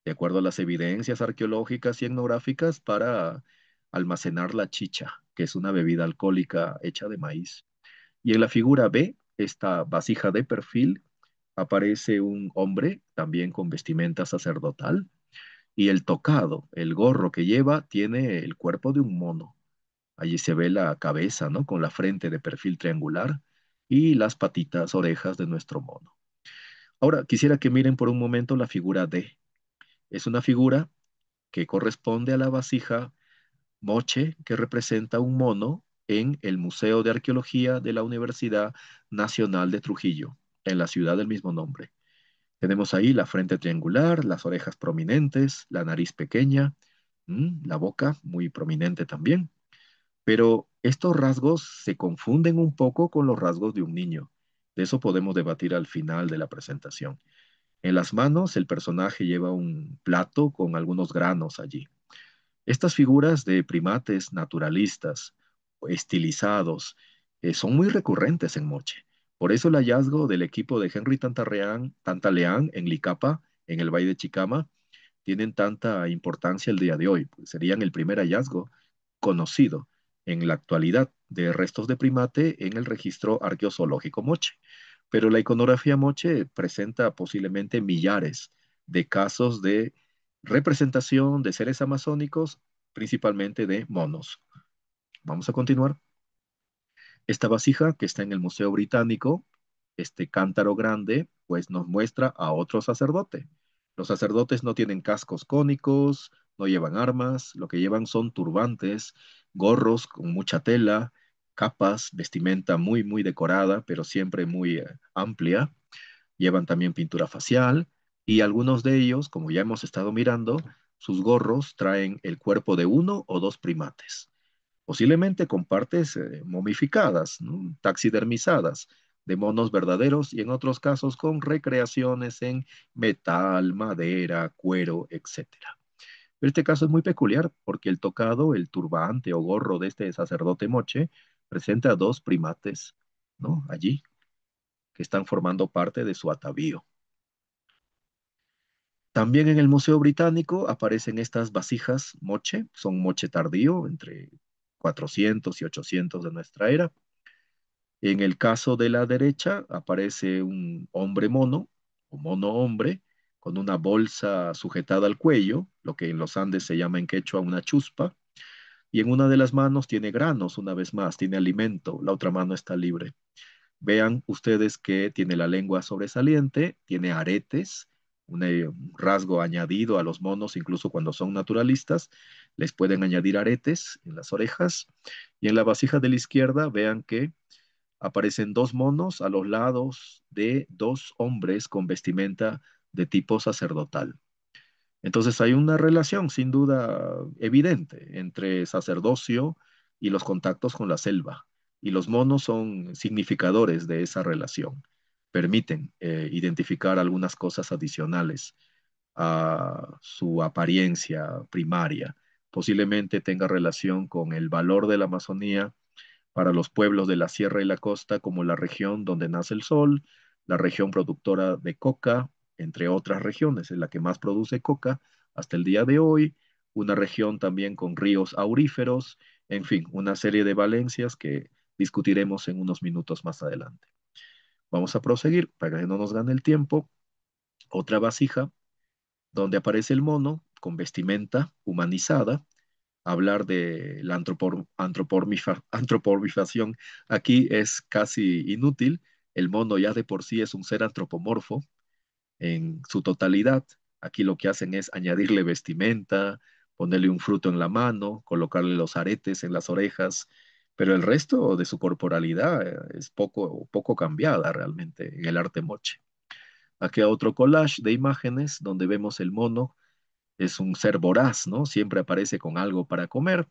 de acuerdo a las evidencias arqueológicas y etnográficas, para almacenar la chicha, que es una bebida alcohólica hecha de maíz. Y en la figura B, esta vasija de perfil, aparece un hombre también con vestimenta sacerdotal y el tocado, el gorro que lleva, tiene el cuerpo de un mono. Allí se ve la cabeza, ¿no? Con la frente de perfil triangular y las patitas, orejas de nuestro mono. Ahora, quisiera que miren por un momento la figura D. Es una figura que corresponde a la vasija moche que representa un mono en el Museo de Arqueología de la Universidad Nacional de Trujillo, en la ciudad del mismo nombre. Tenemos ahí la frente triangular, las orejas prominentes, la nariz pequeña, la boca muy prominente también. Pero estos rasgos se confunden un poco con los rasgos de un niño. De eso podemos debatir al final de la presentación. En las manos, el personaje lleva un plato con algunos granos allí. Estas figuras de primates naturalistas, estilizados, son muy recurrentes en Moche. Por eso el hallazgo del equipo de Henry Tantaleán en Licapa, en el Valle de Chicama, tienen tanta importancia el día de hoy, pues serían el primer hallazgo conocido en la actualidad de restos de primate en el registro arqueozoológico Moche. Pero la iconografía Moche presenta posiblemente millares de casos de representación de seres amazónicos, principalmente de monos. Vamos a continuar. Esta vasija que está en el Museo Británico, este cántaro grande, pues nos muestra a otro sacerdote. Los sacerdotes no tienen cascos cónicos, no llevan armas, lo que llevan son turbantes, gorros con mucha tela, capas, vestimenta muy, muy decorada, pero siempre muy amplia. Llevan también pintura facial y algunos de ellos, como ya hemos estado mirando, sus gorros traen el cuerpo de uno o dos primates posiblemente con partes momificadas, ¿no? Taxidermizadas, de monos verdaderos y en otros casos con recreaciones en metal, madera, cuero, etcétera. Pero este caso es muy peculiar porque el tocado, el turbante o gorro de este sacerdote moche, presenta dos primates, ¿no? Allí, que están formando parte de su atavío. También en el Museo Británico aparecen estas vasijas moche, son moche tardío, entre 400 y 800 de nuestra era. En el caso de la derecha aparece un hombre mono o mono hombre con una bolsa sujetada al cuello, lo que en los Andes se llama en quechua una chuspa, y en una de las manos tiene granos, una vez más, tiene alimento, la otra mano está libre. Vean ustedes que tiene la lengua sobresaliente, tiene aretes, un rasgo añadido a los monos, incluso cuando son naturalistas, les pueden añadir aretes en las orejas. Y en la vasija de la izquierda, vean que aparecen dos monos a los lados de dos hombres con vestimenta de tipo sacerdotal. Entonces hay una relación sin duda evidente entre sacerdocio y los contactos con la selva. Y los monos son significadores de esa relación. Permiten identificar algunas cosas adicionales a su apariencia primaria. Posiblemente tenga relación con el valor de la Amazonía para los pueblos de la sierra y la costa como la región donde nace el sol, la región productora de coca, entre otras regiones, es la que más produce coca hasta el día de hoy, una región también con ríos auríferos, en fin, una serie de valencias que discutiremos en unos minutos más adelante. Vamos a proseguir para que no nos gane el tiempo. Otra vasija donde aparece el mono con vestimenta humanizada, hablar de la antropomorfización aquí es casi inútil. El mono ya de por sí es un ser antropomorfo en su totalidad. Aquí lo que hacen es añadirle vestimenta, ponerle un fruto en la mano, colocarle los aretes en las orejas, pero el resto de su corporalidad es poco cambiada realmente en el arte moche. Aquí hay otro collage de imágenes donde vemos el mono, es un ser voraz, ¿no? Siempre aparece con algo para comer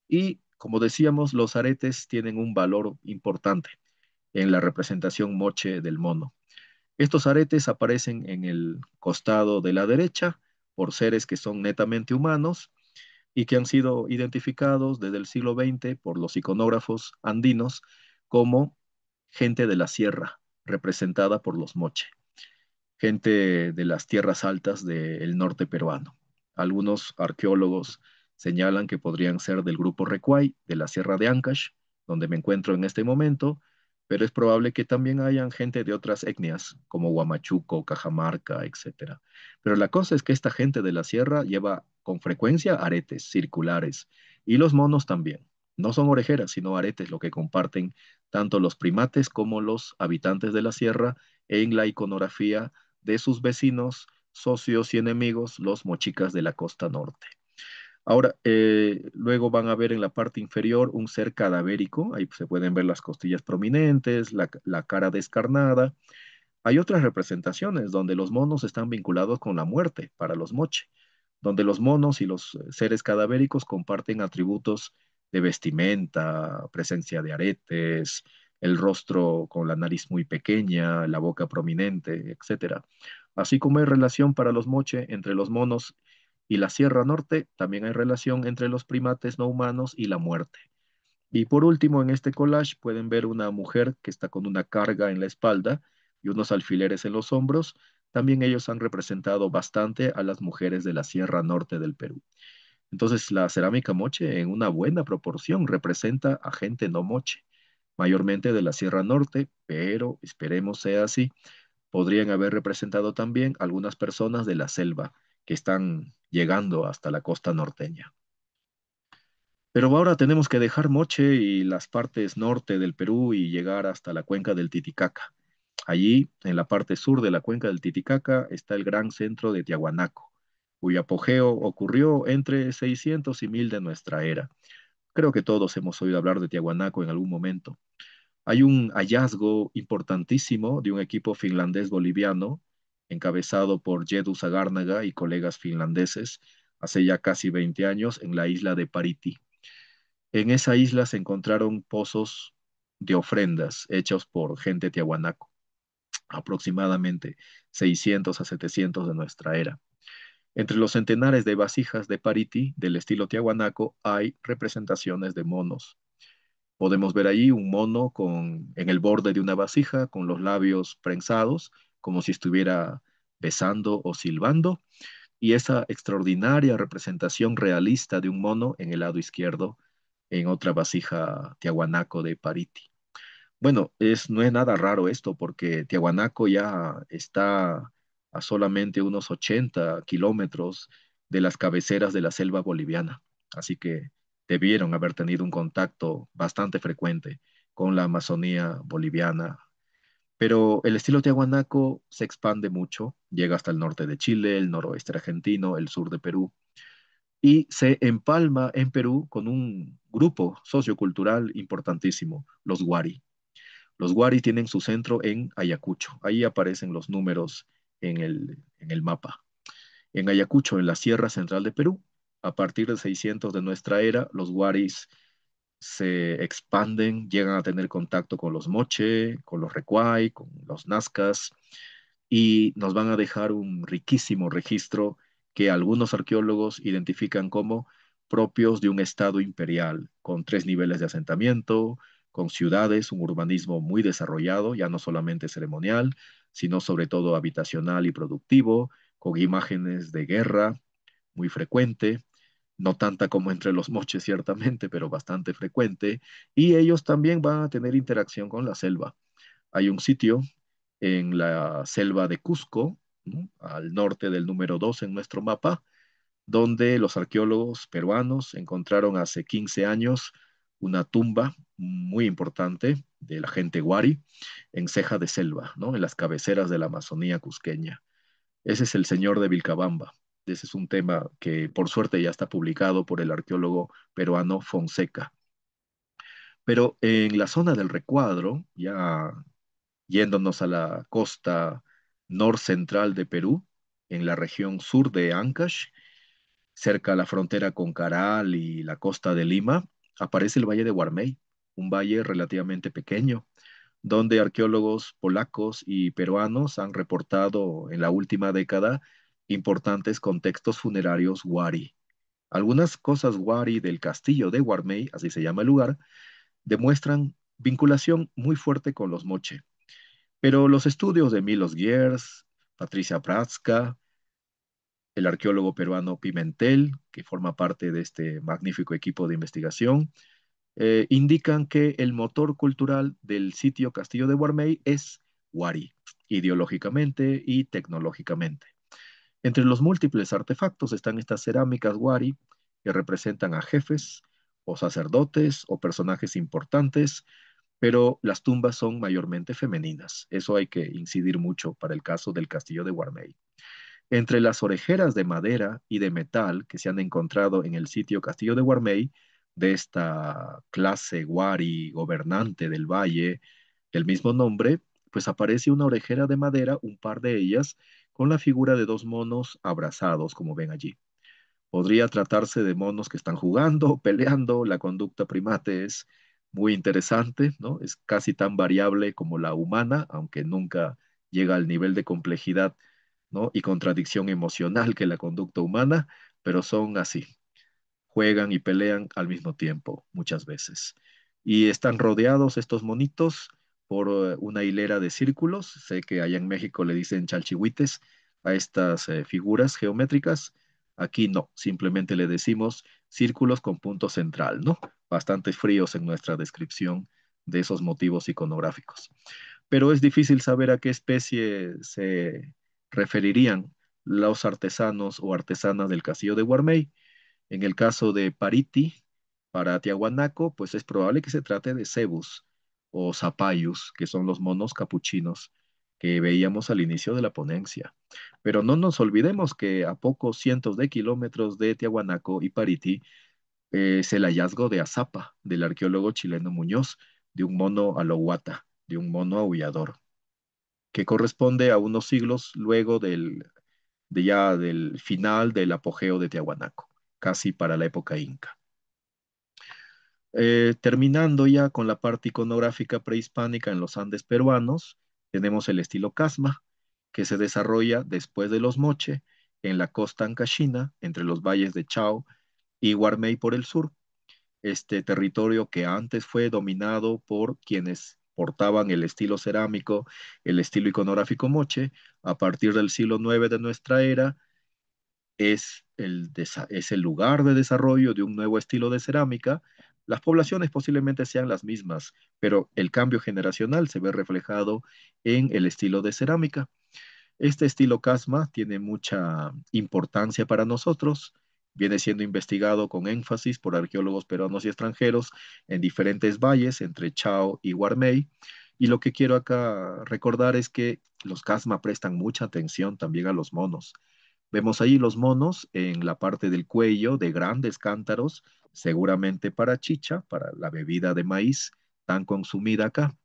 y como decíamos, los aretes tienen un valor importante en la representación moche del mono. Estos aretes aparecen en el costado de la derecha por seres que son netamente humanos y que han sido identificados desde el siglo XX por los iconógrafos andinos como gente de la sierra, representada por los moche gente de las tierras altas del norte peruano. Algunos arqueólogos señalan que podrían ser del grupo Recuay, de la Sierra de Ancash, donde me encuentro en este momento, pero es probable que también hayan gente de otras etnias, como Huamachuco, Cajamarca, etcétera. Pero la cosa es que esta gente de la sierra lleva con frecuencia aretes circulares, y los monos también. No son orejeras, sino aretes, lo que comparten tanto los primates como los habitantes de la sierra en la iconografía de sus vecinos, socios y enemigos, los mochicas de la costa norte. Ahora, luego van a ver en la parte inferior un ser cadavérico, ahí se pueden ver las costillas prominentes, la cara descarnada. Hay otras representaciones donde los monos están vinculados con la muerte para los moche, donde los monos y los seres cadavéricos comparten atributos de vestimenta, presencia de aretes, el rostro con la nariz muy pequeña, la boca prominente, etcétera. Así como hay relación para los moche entre los monos y la Sierra Norte, también hay relación entre los primates no humanos y la muerte. Y por último, en este collage pueden ver una mujer que está con una carga en la espalda y unos alfileres en los hombros. También ellos han representado bastante a las mujeres de la Sierra Norte del Perú. Entonces, la cerámica moche en una buena proporción representa a gente no moche, mayormente de la Sierra Norte, pero esperemos sea así. Podrían haber representado también algunas personas de la selva que están llegando hasta la costa norteña. Pero ahora tenemos que dejar Moche y las partes norte del Perú y llegar hasta la cuenca del Titicaca. Allí, en la parte sur de la cuenca del Titicaca, está el gran centro de Tiahuanaco, cuyo apogeo ocurrió entre 600 y 1000 de nuestra era. Creo que todos hemos oído hablar de Tiahuanaco en algún momento. Hay un hallazgo importantísimo de un equipo finlandés-boliviano, encabezado por Jedu Sagárnaga y colegas finlandeses, hace ya casi 20 años en la isla de Pariti. En esa isla se encontraron pozos de ofrendas hechos por gente tiahuanaco, aproximadamente 600 a 700 de nuestra era. Entre los centenares de vasijas de Pariti del estilo tiahuanaco hay representaciones de monos. Podemos ver ahí un mono en el borde de una vasija con los labios prensados, como si estuviera besando o silbando, y esa extraordinaria representación realista de un mono en el lado izquierdo en otra vasija tiahuanaco de Pariti. Bueno, no es nada raro esto porque Tiahuanaco ya está a solamente unos 80 kilómetros de las cabeceras de la selva boliviana, así que debieron haber tenido un contacto bastante frecuente con la Amazonía boliviana. Pero el estilo tiahuanaco se expande mucho, llega hasta el norte de Chile, el noroeste argentino, el sur de Perú, y se empalma en Perú con un grupo sociocultural importantísimo, los Wari. Los Wari tienen su centro en Ayacucho. Ahí aparecen los números en el mapa. En Ayacucho, en la Sierra Central de Perú, a partir de 600 de nuestra era, los Waris se expanden, llegan a tener contacto con los Moche, con los Recuay, con los Nazcas, y nos van a dejar un riquísimo registro que algunos arqueólogos identifican como propios de un estado imperial, con 3 niveles de asentamiento, con ciudades, un urbanismo muy desarrollado, ya no solamente ceremonial, sino sobre todo habitacional y productivo, con imágenes de guerra muy frecuente, no tanta como entre los moches ciertamente, pero bastante frecuente, y ellos también van a tener interacción con la selva. Hay un sitio en la selva de Cusco, ¿no? Al norte del número 2 en nuestro mapa, donde los arqueólogos peruanos encontraron hace 15 años una tumba muy importante de la gente Wari en ceja de selva, ¿no? En las cabeceras de la Amazonía cusqueña. Ese es el señor de Vilcabamba. Ese es un tema que por suerte ya está publicado por el arqueólogo peruano Fonseca. Pero en la zona del Recuadro, ya yéndonos a la costa norcentral de Perú, en la región sur de Ancash, cerca a la frontera con Caral y la costa de Lima, aparece el Valle de Guarmey, un valle relativamente pequeño, donde arqueólogos polacos y peruanos han reportado en la última década importantes contextos funerarios Wari. Algunas cosas Wari del castillo de Guarmey, así se llama el lugar, demuestran vinculación muy fuerte con los Moche. Pero los estudios de Milos Giers, Patricia Pratska, el arqueólogo peruano Pimentel, que forma parte de este magnífico equipo de investigación, indican que el motor cultural del sitio Castillo de Guarmey es Wari, ideológicamente y tecnológicamente. Entre los múltiples artefactos están estas cerámicas Wari que representan a jefes o sacerdotes o personajes importantes, pero las tumbas son mayormente femeninas. Eso hay que incidir mucho para el caso del Castillo de Guarmey. Entre las orejeras de madera y de metal que se han encontrado en el sitio Castillo de Guarmey, de esta clase Wari gobernante del valle, el mismo nombre, pues aparece una orejera de madera, un par de ellas, con la figura de dos monos abrazados, como ven allí. Podría tratarse de monos que están jugando, peleando, la conducta primate es muy interesante, ¿no? Es casi tan variable como la humana, aunque nunca llega al nivel de complejidad, ¿no? Y contradicción emocional que la conducta humana, pero son así, juegan y pelean al mismo tiempo muchas veces. Y están rodeados estos monitos por una hilera de círculos. Sé que allá en México le dicen chalchihuites a estas figuras geométricas. Aquí no, simplemente le decimos círculos con punto central, ¿no? Bastante fríos en nuestra descripción de esos motivos iconográficos. Pero es difícil saber a qué especie se referirían los artesanos o artesanas del castillo de Guarmey. En el caso de Pariti, para Tiahuanaco, pues es probable que se trate de cebus o zapayus, que son los monos capuchinos que veíamos al inicio de la ponencia. Pero no nos olvidemos que a pocos cientos de kilómetros de Tiahuanaco y Pariti es el hallazgo de Azapa, del arqueólogo chileno Muñoz, de un mono alohuata, de un mono aullador, que corresponde a unos siglos luego del final del apogeo de Tiahuanaco, casi para la época inca. Terminando ya con la parte iconográfica prehispánica en los Andes peruanos, tenemos el estilo Casma, que se desarrolla después de los Moche, en la costa ancashina, entre los valles de Chao y Guarmey por el sur, este territorio que antes fue dominado por quienes portaban el estilo cerámico, el estilo iconográfico Moche, a partir del siglo IX de nuestra era, es el lugar de desarrollo de un nuevo estilo de cerámica. Las poblaciones posiblemente sean las mismas, pero el cambio generacional se ve reflejado en el estilo de cerámica. Este estilo Casma tiene mucha importancia para nosotros. Viene siendo investigado con énfasis por arqueólogos peruanos y extranjeros en diferentes valles entre Chao y Guarmey. Y lo que quiero acá recordar es que los Casma prestan mucha atención también a los monos. Vemos ahí los monos en la parte del cuello de grandes cántaros, seguramente para chicha, para la bebida de maíz tan consumida acá.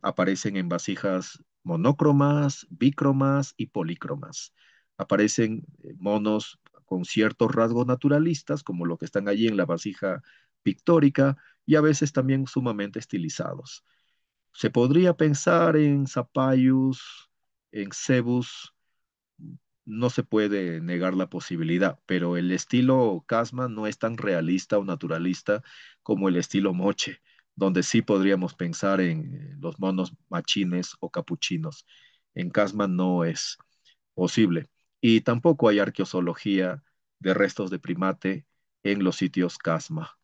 Aparecen en vasijas monócromas, bícromas y polícromas. Aparecen monos con ciertos rasgos naturalistas, como lo que están allí en la vasija pictórica, y a veces también sumamente estilizados. Se podría pensar en zapayus, en cebus, no se puede negar la posibilidad, pero el estilo Casma no es tan realista o naturalista como el estilo Moche, donde sí podríamos pensar en los monos machines o capuchinos. En Casma no es posible. Y tampoco hay arqueozoología de restos de primate en los sitios Casma.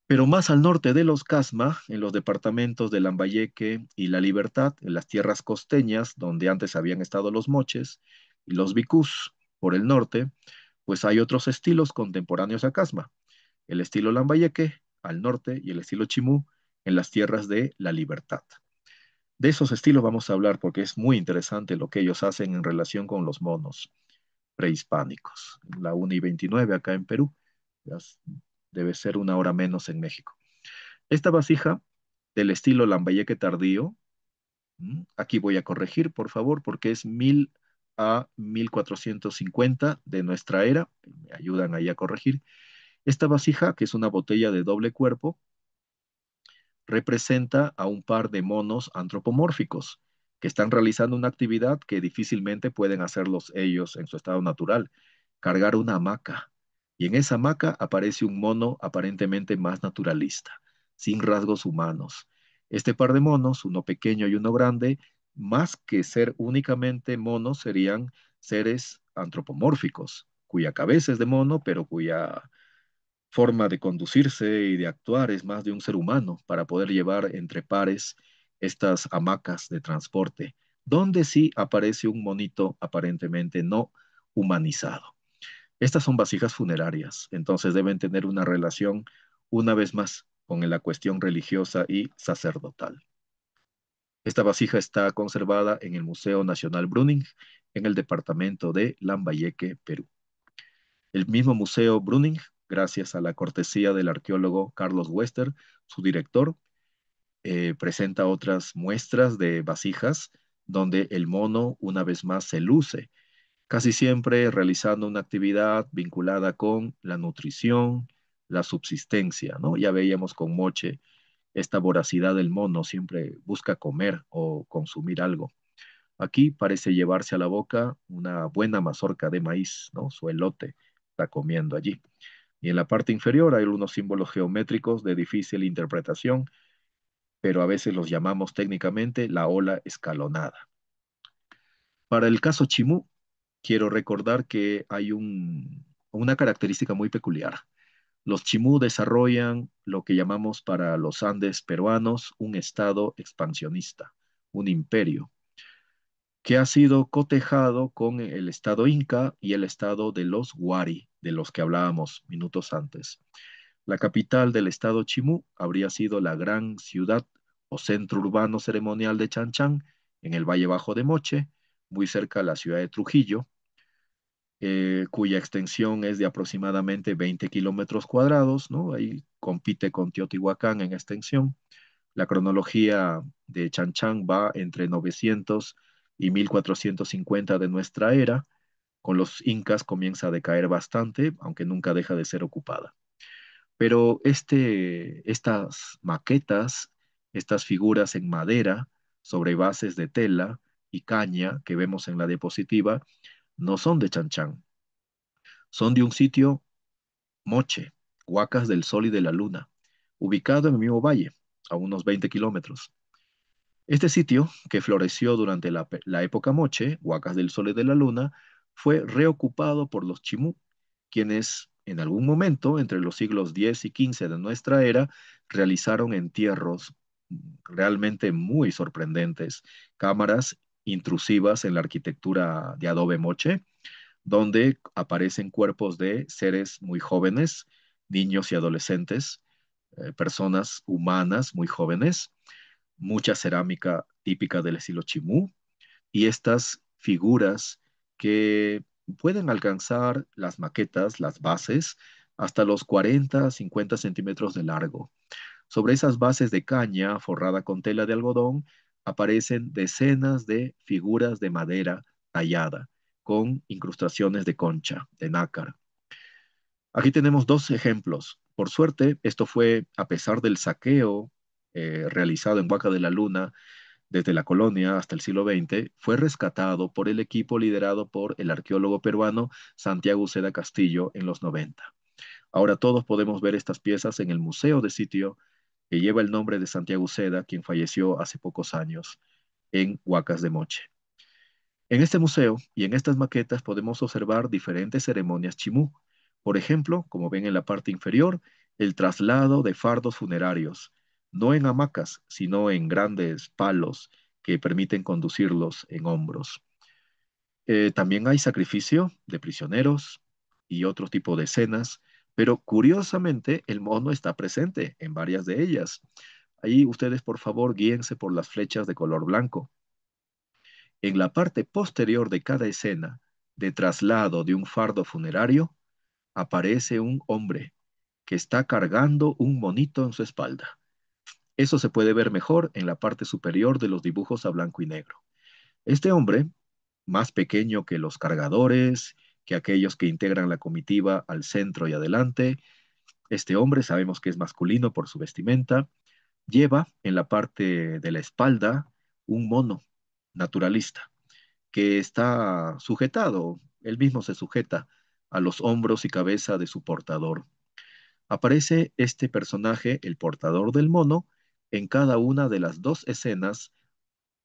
Pero más al norte de los Casma, en los departamentos de Lambayeque y La Libertad, en las tierras costeñas, donde antes habían estado los moches, y los bicús por el norte, pues hay otros estilos contemporáneos a Casma. El estilo Lambayeque al norte y el estilo Chimú en las tierras de La Libertad. De esos estilos vamos a hablar porque es muy interesante lo que ellos hacen en relación con los monos prehispánicos. La 1:29 acá en Perú, ya debe ser una hora menos en México. Esta vasija del estilo Lambayeque tardío, aquí voy a corregir, por favor, porque es 1000 a 1450 de nuestra era. Me ayudan ahí a corregir. Esta vasija, que es una botella de doble cuerpo, representa a un par de monos antropomórficos que están realizando una actividad que difícilmente pueden hacerlos ellos en su estado natural, cargar una hamaca. Y en esa hamaca aparece un mono aparentemente más naturalista, sin rasgos humanos. Este par de monos, uno pequeño y uno grande, más que ser únicamente monos, serían seres antropomórficos, cuya cabeza es de mono, pero cuya forma de conducirse y de actuar es más de un ser humano para poder llevar entre pares estas hamacas de transporte, donde sí aparece un monito aparentemente no humanizado. Estas son vasijas funerarias, entonces deben tener una relación una vez más con la cuestión religiosa y sacerdotal. Esta vasija está conservada en el Museo Nacional Brüning, en el departamento de Lambayeque, Perú. El mismo Museo Brüning, gracias a la cortesía del arqueólogo Carlos Wester, su director, presenta otras muestras de vasijas donde el mono una vez más se luce, casi siempre realizando una actividad vinculada con la nutrición, la subsistencia, ¿no? Ya veíamos con Moche esta voracidad del mono, siempre busca comer o consumir algo. Aquí parece llevarse a la boca una buena mazorca de maíz, ¿no? Su elote está comiendo allí. Y en la parte inferior hay algunos símbolos geométricos de difícil interpretación, pero a veces los llamamos técnicamente la ola escalonada. Para el caso Chimú, quiero recordar que hay una característica muy peculiar. Los Chimú desarrollan lo que llamamos para los Andes peruanos un estado expansionista, un imperio, que ha sido cotejado con el estado Inca y el estado de los Wari, de los que hablábamos minutos antes. La capital del estado Chimú habría sido la gran ciudad o centro urbano ceremonial de Chan en el Valle Bajo de Moche, muy cerca de la ciudad de Trujillo, cuya extensión es de aproximadamente 20 kilómetros cuadrados, ¿no? Ahí compite con Teotihuacán en extensión. La cronología de Chan va entre 900 y 1450 de nuestra era. Con los incas comienza a decaer bastante, aunque nunca deja de ser ocupada. Pero estas maquetas, estas figuras en madera sobre bases de tela y caña que vemos en la diapositiva, no son de Chan son de un sitio Moche, Huacas del Sol y de la Luna, ubicado en el mismo valle, a unos 20 kilómetros. Este sitio, que floreció durante la época Moche, Huacas del Sol y de la Luna, fue reocupado por los Chimú, quienes en algún momento, entre los siglos X y XV de nuestra era, realizaron entierros realmente muy sorprendentes, cámaras intrusivas en la arquitectura de adobe Moche, donde aparecen cuerpos de seres muy jóvenes, niños y adolescentes, personas humanas muy jóvenes, mucha cerámica típica del estilo Chimú y estas figuras que pueden alcanzar las maquetas, las bases, hasta los 40, 50 centímetros de largo. Sobre esas bases de caña forrada con tela de algodón aparecen decenas de figuras de madera tallada con incrustaciones de concha, de nácar. Aquí tenemos dos ejemplos. Por suerte, esto fue a pesar del saqueo realizado en Huaca de la Luna desde la colonia hasta el siglo XX, fue rescatado por el equipo liderado por el arqueólogo peruano Santiago Uceda Castillo en los 90. Ahora todos podemos ver estas piezas en el museo de sitio que lleva el nombre de Santiago Uceda, quien falleció hace pocos años en Huacas de Moche. En este museo y en estas maquetas podemos observar diferentes ceremonias chimú. Por ejemplo, como ven en la parte inferior, el traslado de fardos funerarios, no en hamacas, sino en grandes palos que permiten conducirlos en hombros. También hay sacrificio de prisioneros y otro tipo de escenas, pero curiosamente el mono está presente en varias de ellas. Ahí ustedes, por favor, guíense por las flechas de color blanco. En la parte posterior de cada escena de traslado de un fardo funerario, aparece un hombre que está cargando un monito en su espalda. Eso se puede ver mejor en la parte superior de los dibujos a blanco y negro. Este hombre, más pequeño que los cargadores, que aquellos que integran la comitiva al centro y adelante, este hombre sabemos que es masculino por su vestimenta, lleva en la parte de la espalda un mono naturalista que está sujetado, él mismo se sujeta a los hombros y cabeza de su portador. Aparece este personaje, el portador del mono, en cada una de las dos escenas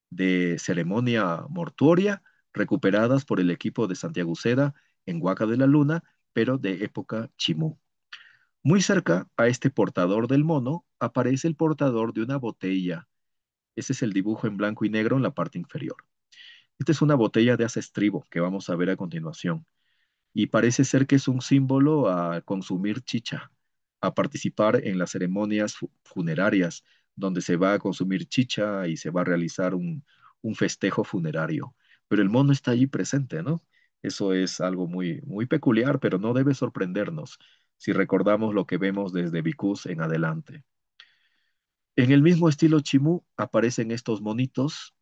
de ceremonia mortuoria recuperadas por el equipo de Santiago Uceda en Huaca de la Luna, pero de época Chimú. Muy cerca a este portador del mono aparece el portador de una botella. Ese es el dibujo en blanco y negro en la parte inferior. Esta es una botella de hace estribo que vamos a ver a continuación. Y parece ser que es un símbolo a consumir chicha, a participar en las ceremonias funerarias, donde se va a consumir chicha y se va a realizar un festejo funerario. Pero el mono está allí presente, ¿no? Eso es algo muy, muy peculiar, pero no debe sorprendernos si recordamos lo que vemos desde Vicús en adelante. En el mismo estilo Chimú aparecen estos monitos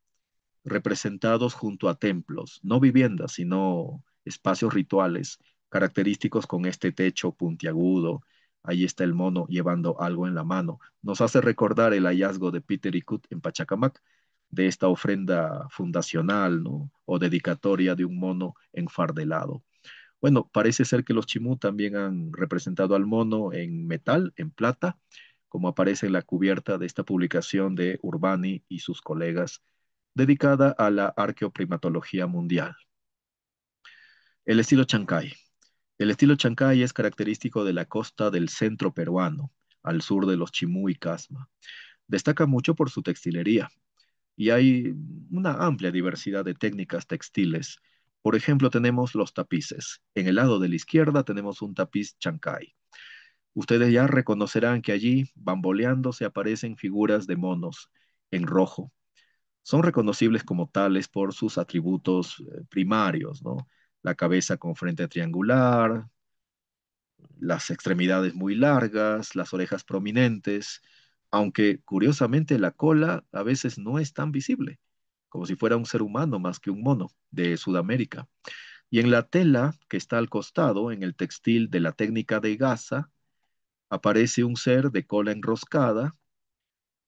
representados junto a templos, no viviendas, sino espacios rituales, característicos con este techo puntiagudo. Ahí está el mono llevando algo en la mano. Nos hace recordar el hallazgo de Peter y Kut en Pachacamac, de esta ofrenda fundacional, ¿no? O dedicatoria de un mono enfardelado. Bueno, parece ser que los Chimú también han representado al mono en metal, en plata, como aparece en la cubierta de esta publicación de Urbani y sus colegas dedicada a la arqueoprimatología mundial. El estilo Chancay. El estilo Chancay es característico de la costa del centro peruano, al sur de los Chimú y Casma. Destaca mucho por su textilería y hay una amplia diversidad de técnicas textiles. Por ejemplo, tenemos los tapices. En el lado de la izquierda tenemos un tapiz Chancay. Ustedes ya reconocerán que allí, bamboleando, se aparecen figuras de monos en rojo. Son reconocibles como tales por sus atributos primarios, ¿no? La cabeza con frente triangular, las extremidades muy largas, las orejas prominentes, aunque curiosamente la cola a veces no es tan visible, como si fuera un ser humano más que un mono de Sudamérica. Y en la tela que está al costado, en el textil de la técnica de gasa, aparece un ser de cola enroscada,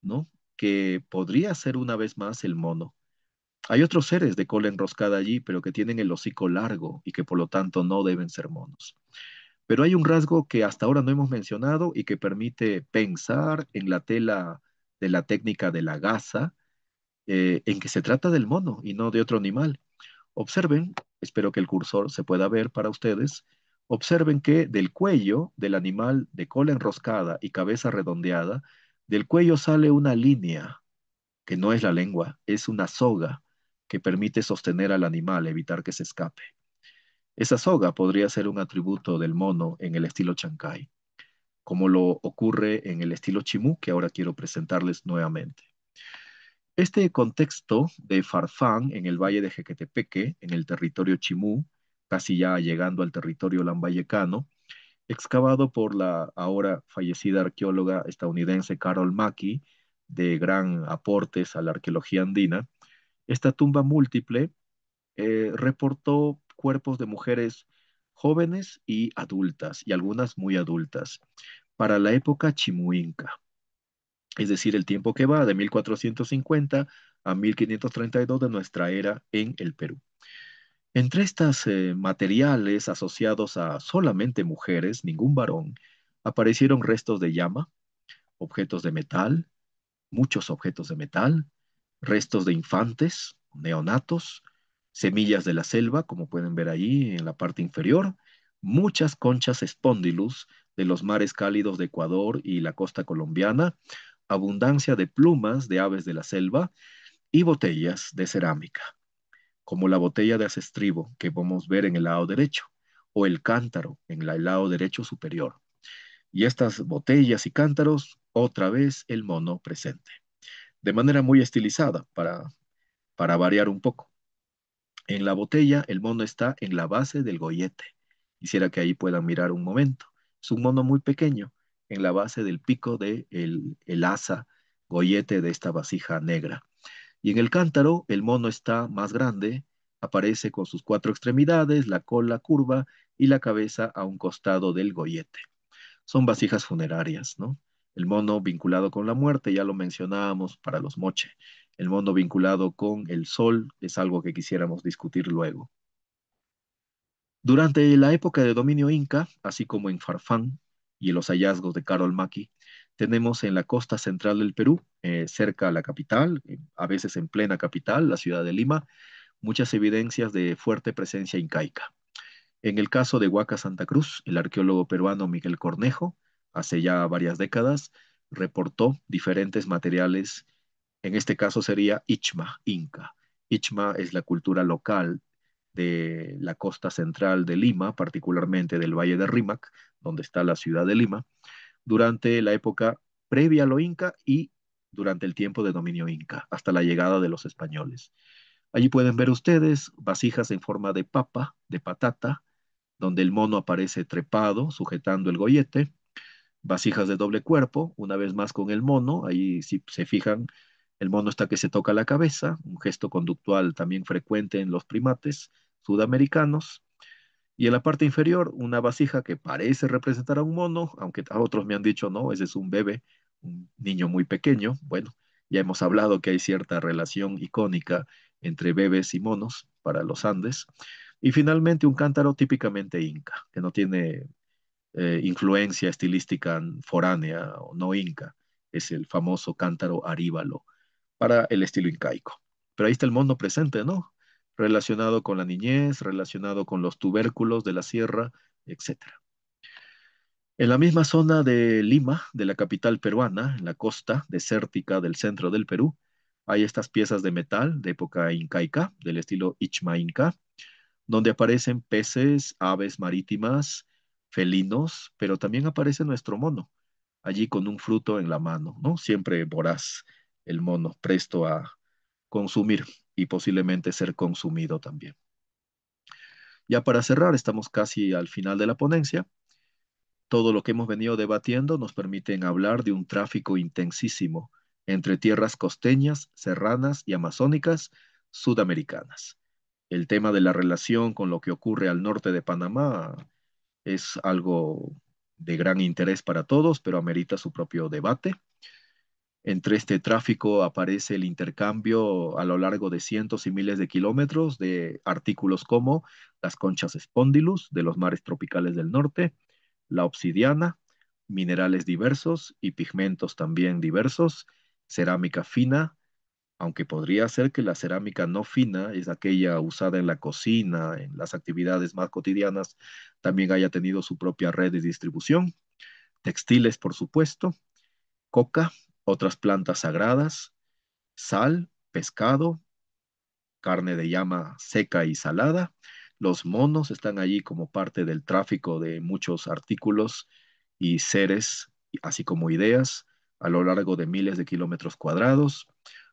¿no? Que podría ser una vez más el mono. Hay otros seres de cola enroscada allí, pero que tienen el hocico largo y que por lo tanto no deben ser monos. Pero hay un rasgo que hasta ahora no hemos mencionado y que permite pensar en la tela de la técnica de la gasa, en que se trata del mono y no de otro animal. Observen, espero que el cursor se pueda ver para ustedes. Observen que del cuello del animal de cola enroscada y cabeza redondeada, del cuello sale una línea que no es la lengua, es una soga que permite sostener al animal, evitar que se escape. Esa soga podría ser un atributo del mono en el estilo Chancay, como lo ocurre en el estilo Chimú, que ahora quiero presentarles nuevamente. Este contexto de Farfán en el valle de Jequetepeque, en el territorio Chimú, casi ya llegando al territorio lambayecano, excavado por la ahora fallecida arqueóloga estadounidense Carol Mackey, de gran aportes a la arqueología andina. Esta tumba múltiple reportó cuerpos de mujeres jóvenes y adultas, y algunas muy adultas, para la época chimuinca, es decir, el tiempo que va de 1450 a 1532 de nuestra era en el Perú. Entre estas materiales asociados a solamente mujeres, ningún varón, aparecieron restos de llama, objetos de metal, muchos objetos de metal, restos de infantes, neonatos, semillas de la selva, como pueden ver ahí en la parte inferior, muchas conchas espondylus de los mares cálidos de Ecuador y la costa colombiana, abundancia de plumas de aves de la selva y botellas de cerámica, como la botella de acestribo que podemos ver en el lado derecho, o el cántaro en el lado derecho superior. Y estas botellas y cántaros, otra vez el mono presente, de manera muy estilizada para variar un poco. En la botella, el mono está en la base del gollete. Quisiera que ahí puedan mirar un momento. Es un mono muy pequeño, en la base del pico de el asa gollete de esta vasija negra. Y en el cántaro, el mono está más grande, aparece con sus cuatro extremidades, la cola curva y la cabeza a un costado del gollete. Son vasijas funerarias, ¿no? El mono vinculado con la muerte, ya lo mencionábamos para los moche. El mono vinculado con el sol es algo que quisiéramos discutir luego. Durante la época de dominio inca, así como en Farfán y en los hallazgos de Carol Maki, tenemos en la costa central del Perú, cerca a la capital, a veces en plena capital, la ciudad de Lima, muchas evidencias de fuerte presencia incaica. En el caso de Huaca Santa Cruz, el arqueólogo peruano Miguel Cornejo, hace ya varias décadas, reportó diferentes materiales. En este caso sería Ichma, Inca. Ichma es la cultura local de la costa central de Lima, particularmente del Valle de Rímac, donde está la ciudad de Lima, durante la época previa a lo Inca y durante el tiempo de dominio Inca, hasta la llegada de los españoles. Allí pueden ver ustedes vasijas en forma de papa, de patata, donde el mono aparece trepado, sujetando el gollete, vasijas de doble cuerpo, una vez más con el mono, ahí si se fijan, el mono está que se toca la cabeza, un gesto conductual también frecuente en los primates sudamericanos, y en la parte inferior una vasija que parece representar a un mono, aunque a otros me han dicho, no, ese es un bebé, un niño muy pequeño, bueno, ya hemos hablado que hay cierta relación icónica entre bebés y monos para los Andes, y finalmente un cántaro típicamente inca, que no tiene influencia estilística foránea o no inca. Es el famoso cántaro aríbalo para el estilo incaico. Pero ahí está el mono presente, ¿no? relacionado con la niñez, relacionado con los tubérculos de la sierra, etcétera. En la misma zona de Lima, de la capital peruana, en la costa desértica del centro del Perú, hay estas piezas de metal de época incaica, del estilo Ichma Inca, donde aparecen peces, aves marítimas, felinos, pero también aparece nuestro mono, allí con un fruto en la mano, ¿no? Siempre voraz el mono, presto a consumir y posiblemente ser consumido también. Ya para cerrar, estamos casi al final de la ponencia. Todo lo que hemos venido debatiendo nos permiten hablar de un tráfico intensísimo entre tierras costeñas, serranas y amazónicas sudamericanas. El tema de la relación con lo que ocurre al norte de Panamá es algo de gran interés para todos, pero amerita su propio debate. Entre este tráfico aparece el intercambio a lo largo de cientos y miles de kilómetros de artículos como las conchas Spondylus de los mares tropicales del norte, la obsidiana, minerales diversos y pigmentos también diversos, cerámica fina, aunque podría ser que la cerámica no fina es aquella usada en la cocina, en las actividades más cotidianas, también haya tenido su propia red de distribución, textiles, por supuesto, coca, otras plantas sagradas, sal, pescado, carne de llama seca y salada. Los monos están allí como parte del tráfico de muchos artículos y seres, así como ideas, a lo largo de miles de kilómetros cuadrados.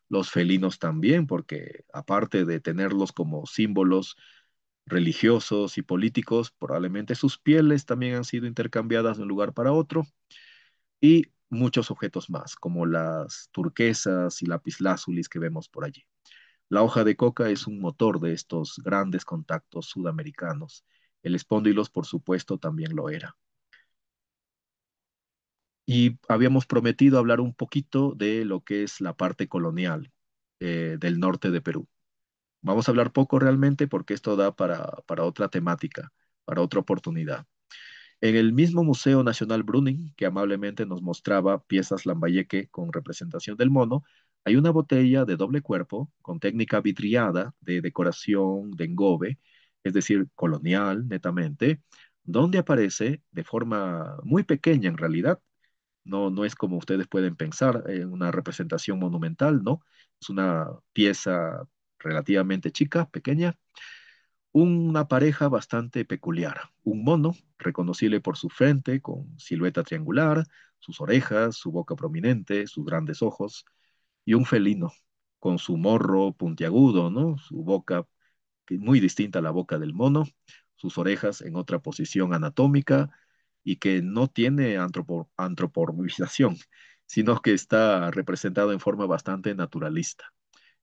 Los felinos también, porque aparte de tenerlos como símbolos religiosos y políticos, probablemente sus pieles también han sido intercambiadas de un lugar para otro y muchos objetos más, como las turquesas y lapislázuli que vemos por allí. La hoja de coca es un motor de estos grandes contactos sudamericanos. El espóndilos, por supuesto, también lo era. Y habíamos prometido hablar un poquito de lo que es la parte colonial del norte de Perú. Vamos a hablar poco realmente porque esto da para otra temática, para otra oportunidad. En el mismo Museo Nacional Brüning, que amablemente nos mostraba piezas Lambayeque con representación del mono, hay una botella de doble cuerpo con técnica vidriada de decoración de engobe, es decir, colonial netamente, donde aparece de forma muy pequeña en realidad. No es como ustedes pueden pensar, una representación monumental, ¿no? Es una pieza relativamente chica, pequeña, una pareja bastante peculiar. Un mono, reconocible por su frente, con silueta triangular, sus orejas, su boca prominente, sus grandes ojos, y un felino, con su morro puntiagudo, ¿no? Su boca, que es muy distinta a la boca del mono, sus orejas en otra posición anatómica, y que no tiene antropomorfización, sino que está representado en forma bastante naturalista.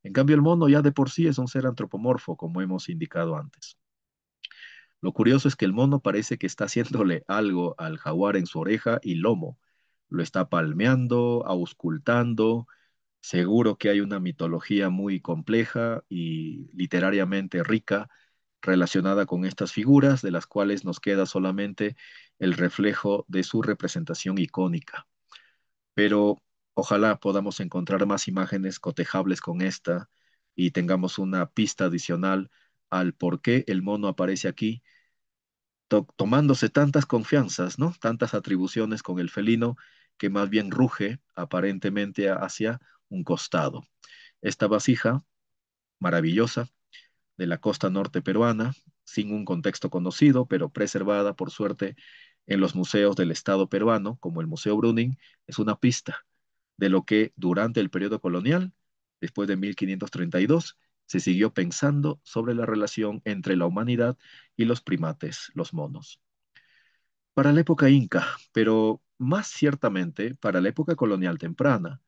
En cambio, el mono ya de por sí es un ser antropomorfo, como hemos indicado antes. Lo curioso es que el mono parece que está haciéndole algo al jaguar en su oreja y lomo. Lo está palmeando, auscultando. Seguro que hay una mitología muy compleja y literariamente rica relacionada con estas figuras, de las cuales nos queda solamente el reflejo de su representación icónica. Pero ojalá podamos encontrar más imágenes cotejables con esta y tengamos una pista adicional al por qué el mono aparece aquí tomándose tantas confianzas, ¿no? Tantas atribuciones con el felino que más bien ruge aparentemente hacia un costado. Esta vasija maravillosa de la costa norte peruana, sin un contexto conocido, pero preservada por suerte en los museos del Estado peruano, como el Museo Brüning, es una pista de lo que durante el periodo colonial, después de 1532, se siguió pensando sobre la relación entre la humanidad y los primates, los monos. Para la época inca, pero más ciertamente para la época colonial temprana,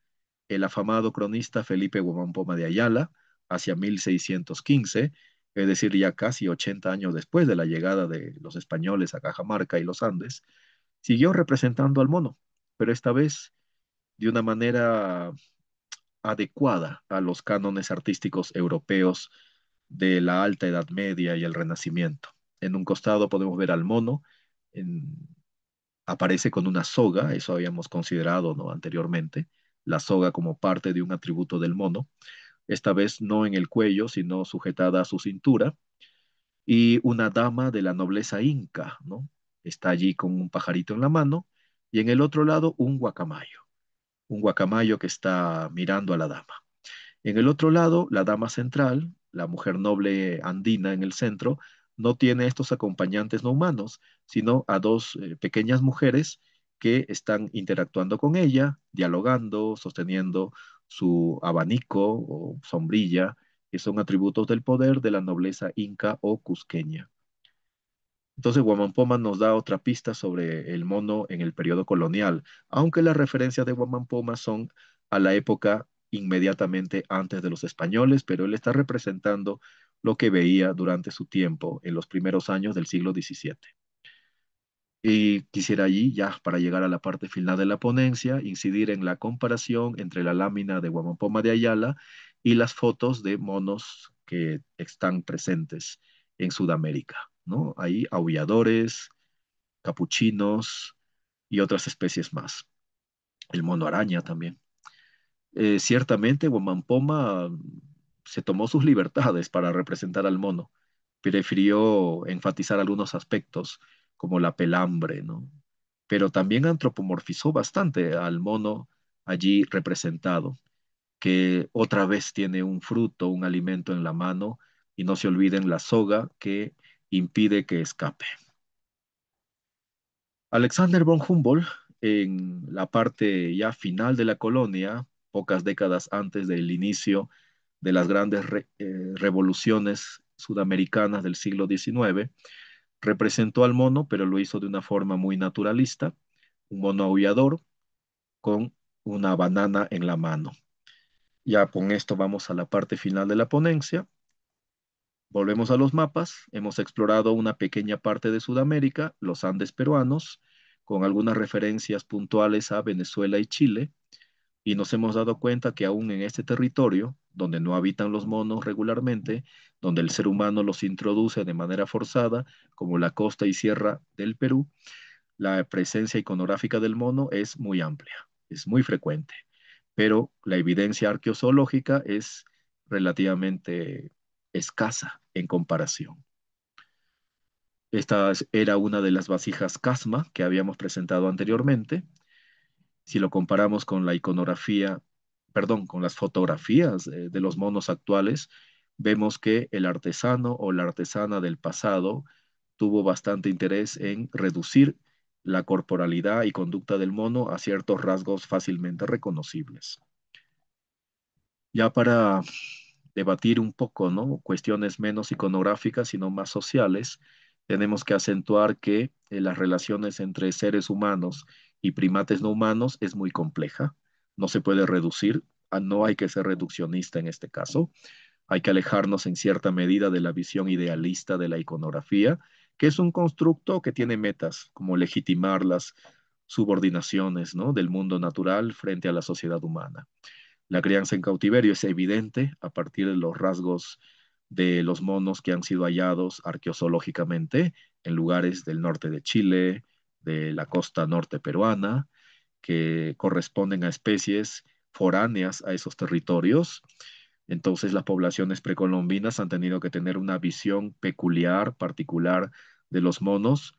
el afamado cronista Felipe Guamampoma de Ayala, hacia 1615, es decir, ya casi 80 años después de la llegada de los españoles a Cajamarca y los Andes, siguió representando al mono, pero esta vez de una manera adecuada a los cánones artísticos europeos de la Alta Edad Media y el Renacimiento. En un costado podemos ver al mono, en- aparece con una soga, eso habíamos considerado, ¿no? Anteriormente, la soga como parte de un atributo del mono. esta vez no en el cuello, sino sujetada a su cintura, y una dama de la nobleza inca, ¿no? Está allí con un pajarito en la mano, y en el otro lado un guacamayo que está mirando a la dama. En el otro lado, la dama central, la mujer noble andina en el centro, no tiene estos acompañantes no humanos, sino a dos pequeñas mujeres que están interactuando con ella, dialogando, sosteniendo su abanico o sombrilla, que son atributos del poder de la nobleza inca o cusqueña. Entonces, Guamampoma nos da otra pista sobre el mono en el periodo colonial, aunque las referencias de Guamampoma son a la época inmediatamente antes de los españoles, pero él está representando lo que veía durante su tiempo en los primeros años del siglo XVII. Y quisiera allí, ya para llegar a la parte final de la ponencia, incidir en la comparación entre la lámina de Guamampoma de Ayala y las fotos de monos que están presentes en Sudamérica, ¿no? Hay aulladores, capuchinos y otras especies más. El mono araña también. Ciertamente, Guamampoma se tomó sus libertades para representar al mono. Prefirió enfatizar algunos aspectos, como la pelambre, ¿no? Pero también antropomorfizó bastante al mono allí representado, que otra vez tiene un fruto, un alimento en la mano, y no se olviden la soga que impide que escape. Alexander von Humboldt, en la parte ya final de la colonia, pocas décadas antes del inicio de las grandes revoluciones sudamericanas del siglo XIX, representó al mono, pero lo hizo de una forma muy naturalista, un mono aullador con una banana en la mano. Ya con esto vamos a la parte final de la ponencia. Volvemos a los mapas. Hemos explorado una pequeña parte de Sudamérica, los Andes peruanos, con algunas referencias puntuales a Venezuela y Chile, y nos hemos dado cuenta que aún en este territorio, donde no habitan los monos regularmente, donde el ser humano los introduce de manera forzada, como la costa y sierra del Perú, la presencia iconográfica del mono es muy amplia, es muy frecuente, pero la evidencia arqueozoológica es relativamente escasa en comparación. Esta era una de las vasijas Casma que habíamos presentado anteriormente. Si lo comparamos con la iconografía, perdón, con las fotografías de los monos actuales, vemos que el artesano o la artesana del pasado tuvo bastante interés en reducir la corporalidad y conducta del mono a ciertos rasgos fácilmente reconocibles. Ya para debatir un poco, ¿no? Cuestiones menos iconográficas, sino más sociales, tenemos que acentuar que las relaciones entre seres humanos y primates no humanos es muy compleja. No se puede reducir, no hay que ser reduccionista en este caso. Hay que alejarnos en cierta medida de la visión idealista de la iconografía, que es un constructo que tiene metas, como legitimar las subordinaciones, ¿no? del mundo natural frente a la sociedad humana. La crianza en cautiverio es evidente a partir de los rasgos de los monos que han sido hallados arqueozoológicamente en lugares del norte de Chile, de la costa norte peruana, que corresponden a especies foráneas a esos territorios. Entonces las poblaciones precolombinas han tenido que tener una visión peculiar, particular de los monos,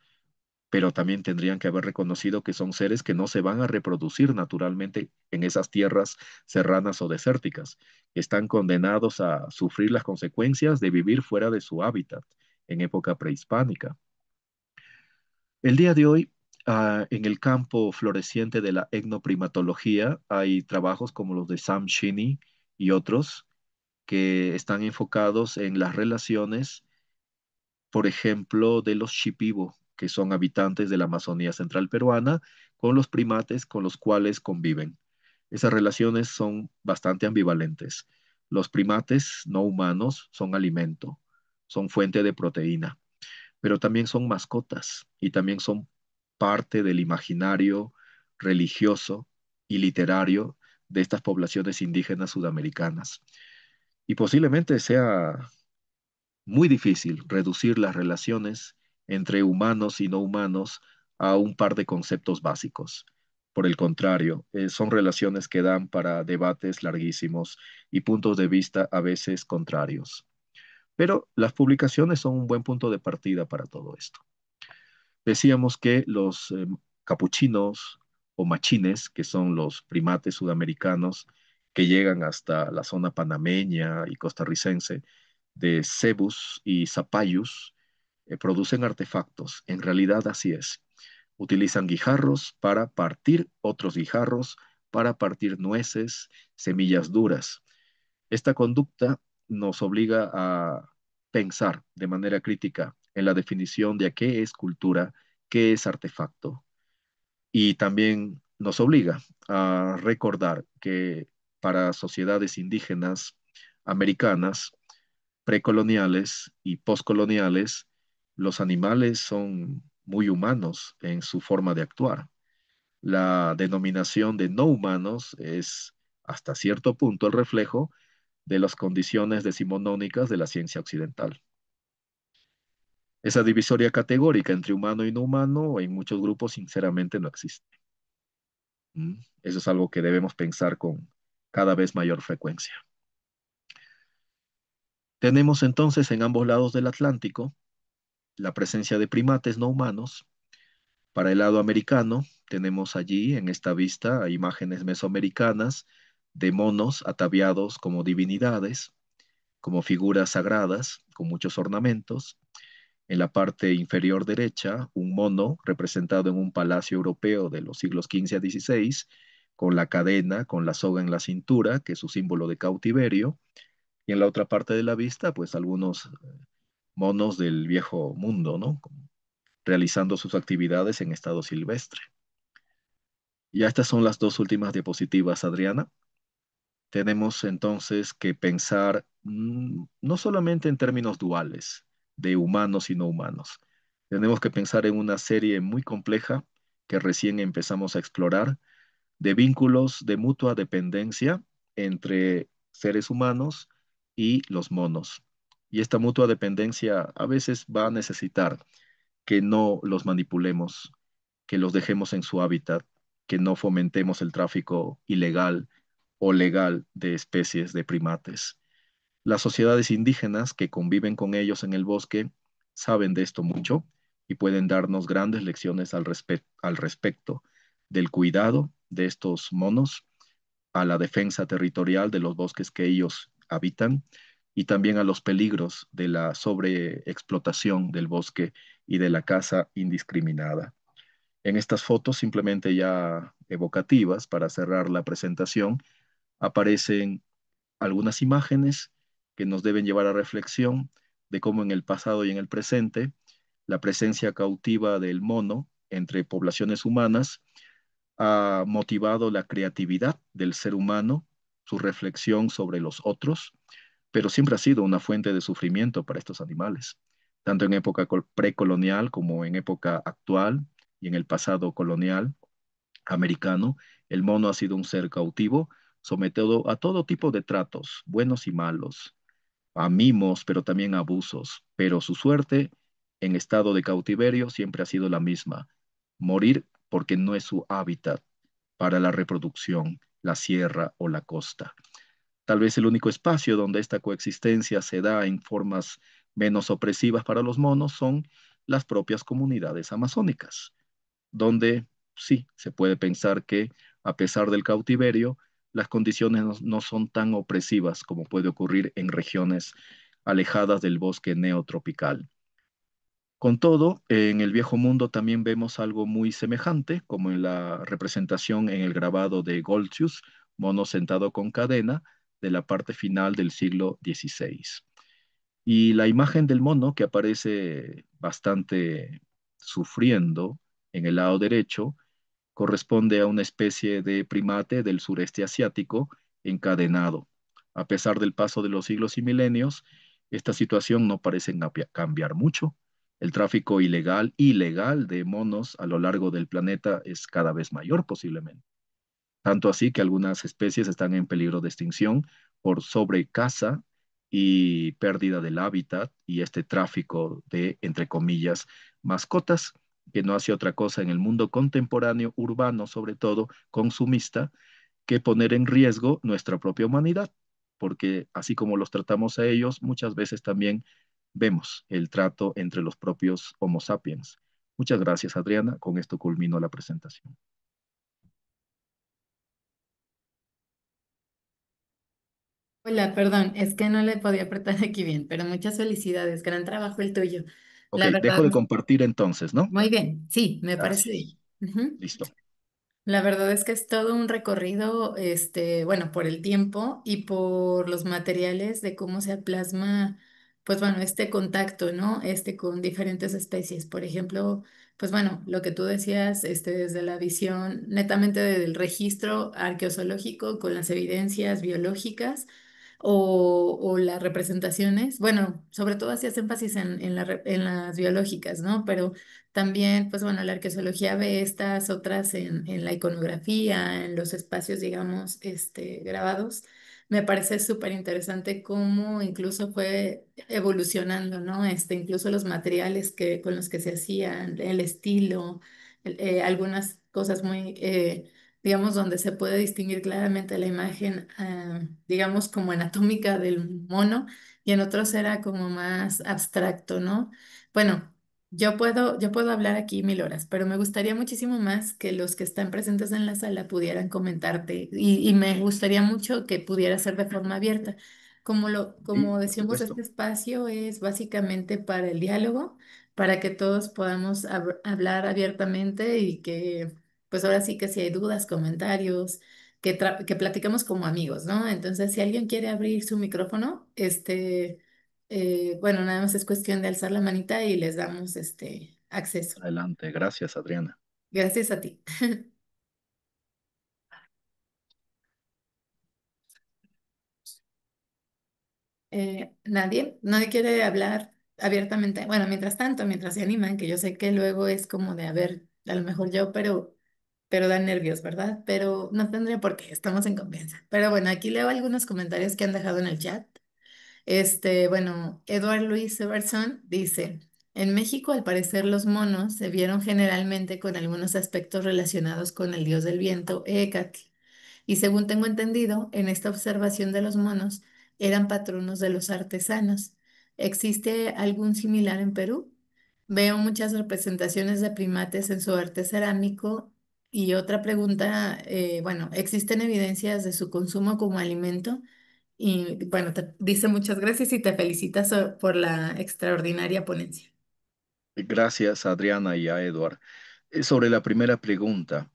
pero también tendrían que haber reconocido que son seres que no se van a reproducir naturalmente en esas tierras serranas o desérticas, que están condenados a sufrir las consecuencias de vivir fuera de su hábitat en época prehispánica. El día de hoy, en el campo floreciente de la etnoprimatología, hay trabajos como los de Sam Shinny y otros que están enfocados en las relaciones, por ejemplo, de los Shipibo, que son habitantes de la Amazonía central peruana, con los primates con los cuales conviven. Esas relaciones son bastante ambivalentes. Los primates no humanos son alimento, son fuente de proteína, pero también son mascotas y también son parte del imaginario religioso y literario de estas poblaciones indígenas sudamericanas. Y posiblemente sea muy difícil reducir las relaciones entre humanos y no humanos a un par de conceptos básicos, Por el contrario, son relaciones que dan para debates larguísimos y puntos de vista a veces contrarios. Pero las publicaciones son un buen punto de partida para todo esto. Decíamos que los capuchinos o machines, que son los primates sudamericanos que llegan hasta la zona panameña y costarricense de cebus y zapayus, producen artefactos. En realidad así es. Utilizan guijarros para partir otros guijarros, para partir nueces, semillas duras. Esta conducta nos obliga a pensar de manera crítica en la definición de qué es cultura, qué es artefacto, y también nos obliga a recordar que para sociedades indígenas americanas, precoloniales y postcoloniales, los animales son muy humanos en su forma de actuar. La denominación de no humanos es hasta cierto punto el reflejo de las condiciones decimonónicas de la ciencia occidental. Esa divisoria categórica entre humano y no humano en muchos grupos sinceramente no existe. Eso es algo que debemos pensar con cada vez mayor frecuencia. Tenemos entonces en ambos lados del Atlántico la presencia de primates no humanos. Para el lado americano, tenemos allí en esta vista imágenes mesoamericanas de monos ataviados como divinidades, como figuras sagradas, con muchos ornamentos. En la parte inferior derecha, un mono representado en un palacio europeo de los siglos XV a XVI, con la cadena, con la soga en la cintura, que es su símbolo de cautiverio. Y en la otra parte de la vista, pues algunos monos del viejo mundo, ¿no? Realizando sus actividades en estado silvestre. Ya estas son las dos últimas diapositivas, Adriana. Tenemos entonces que pensar no solamente en términos duales, de humanos y no humanos. Tenemos que pensar en una serie muy compleja que recién empezamos a explorar, de vínculos de mutua dependencia entre seres humanos y los monos. Y esta mutua dependencia a veces va a necesitar que no los manipulemos, que los dejemos en su hábitat, que no fomentemos el tráfico ilegal o legal de especies de primates. Las sociedades indígenas que conviven con ellos en el bosque saben de esto mucho y pueden darnos grandes lecciones al respecto del cuidado de estos monos, a la defensa territorial de los bosques que ellos habitan y también a los peligros de la sobreexplotación del bosque y de la caza indiscriminada. En estas fotos, simplemente ya evocativas para cerrar la presentación, aparecen algunas imágenes que nos deben llevar a reflexión de cómo en el pasado y en el presente la presencia cautiva del mono entre poblaciones humanas ha motivado la creatividad del ser humano, su reflexión sobre los otros, pero siempre ha sido una fuente de sufrimiento para estos animales, tanto en época precolonial como en época actual y en el pasado colonial americano. El mono ha sido un ser cautivo, sometido a todo tipo de tratos, buenos y malos, a mimos, pero también a abusos. Pero su suerte en estado de cautiverio siempre ha sido la misma, morir porque no es su hábitat para la reproducción, la sierra o la costa. Tal vez el único espacio donde esta coexistencia se da en formas menos opresivas para los monos son las propias comunidades amazónicas, donde sí se puede pensar que a pesar del cautiverio, las condiciones no son tan opresivas como puede ocurrir en regiones alejadas del bosque neotropical. Con todo, en el viejo mundo también vemos algo muy semejante, como en la representación en el grabado de Goltzius, mono sentado con cadena, de la parte final del siglo XVI. Y la imagen del mono que aparece bastante sufriendo en el lado derecho corresponde a una especie de primate del sureste asiático encadenado. A pesar del paso de los siglos y milenios, esta situación no parece cambiar mucho. El tráfico ilegal de monos a lo largo del planeta es cada vez mayor posiblemente. Tanto así que algunas especies están en peligro de extinción por sobrecaza y pérdida del hábitat y este tráfico de, entre comillas, mascotas que no hace otra cosa en el mundo contemporáneo, urbano, sobre todo consumista, que poner en riesgo nuestra propia humanidad, porque así como los tratamos a ellos, muchas veces también vemos el trato entre los propios Homo sapiens. Muchas gracias, Adriana. Con esto culmino la presentación. Hola, perdón, es que no le podía apretar aquí bien, pero muchas felicidades, gran trabajo el tuyo. Ok, La dejo verdad, de compartir entonces, ¿no? muy bien, sí, me parece Gracias. bien. Ujú. Listo. La verdad es que es todo un recorrido, bueno, por el tiempo y por los materiales de cómo se plasma, pues bueno, este contacto, ¿no? Con diferentes especies. Por ejemplo, pues bueno, lo que tú decías, desde la visión netamente del registro arqueozoológico con las evidencias biológicas o las representaciones. Bueno, sobre todo hacías énfasis en las biológicas, ¿no? Pero también, pues bueno, la arqueología ve estas otras en la iconografía, en los espacios, digamos, grabados. Me parece súper interesante cómo incluso fue evolucionando, ¿no? Incluso los materiales con los que se hacían, el estilo, algunas cosas muy, digamos, donde se puede distinguir claramente la imagen, digamos, como anatómica del mono, y en otros era como más abstracto, ¿no? Bueno. Yo puedo hablar aquí 1000 horas, pero me gustaría muchísimo más que los que están presentes en la sala pudieran comentarte y me gustaría mucho que pudiera ser de forma abierta. Sí, Como por decíamos, supuesto. este espacio es básicamente para el diálogo, para que todos podamos hablar abiertamente y que, pues ahora sí que si hay dudas, comentarios, que platiquemos como amigos, ¿no? Entonces, si alguien quiere abrir su micrófono, bueno, nada más es cuestión de alzar la manita y les damos acceso. Adelante. Gracias, Adriana. Gracias a ti. Nadie quiere hablar abiertamente. Bueno, mientras tanto, mientras se animan, que yo sé que luego es como de, a ver, a lo mejor yo, pero dan nervios, ¿verdad? Pero no tendría por qué, estamos en confianza. Pero bueno, aquí leo algunos comentarios que han dejado en el chat. Bueno, Edward Luis Everson dice, en México al parecer los monos se vieron generalmente con algunos aspectos relacionados con el dios del viento, Écatl. Y según tengo entendido, en esta observación de los monos eran patronos de los artesanos. ¿Existe algún similar en Perú? Veo muchas representaciones de primates en su arte cerámico. Y otra pregunta, bueno, ¿existen evidencias de su consumo como alimento? Y bueno, te dice muchas gracias y te felicita por la extraordinaria ponencia. Gracias, Adriana y a Edward. Sobre la primera pregunta,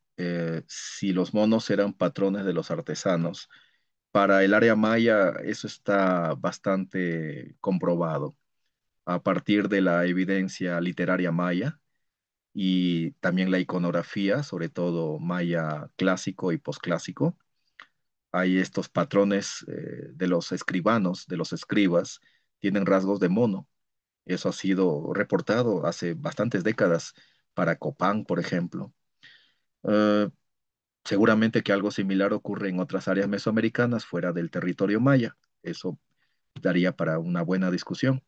si los monos eran patrones de los artesanos, para el área maya eso está bastante comprobado a partir de la evidencia literaria maya y también la iconografía, sobre todo maya clásico y posclásico. Hay estos patrones de los escribanos, de los escribas, tienen rasgos de mono. Eso ha sido reportado hace bastantes décadas para Copán, por ejemplo. Eh, Seguramente que algo similar ocurre en otras áreas mesoamericanas fuera del territorio maya. Eso daría para una buena discusión.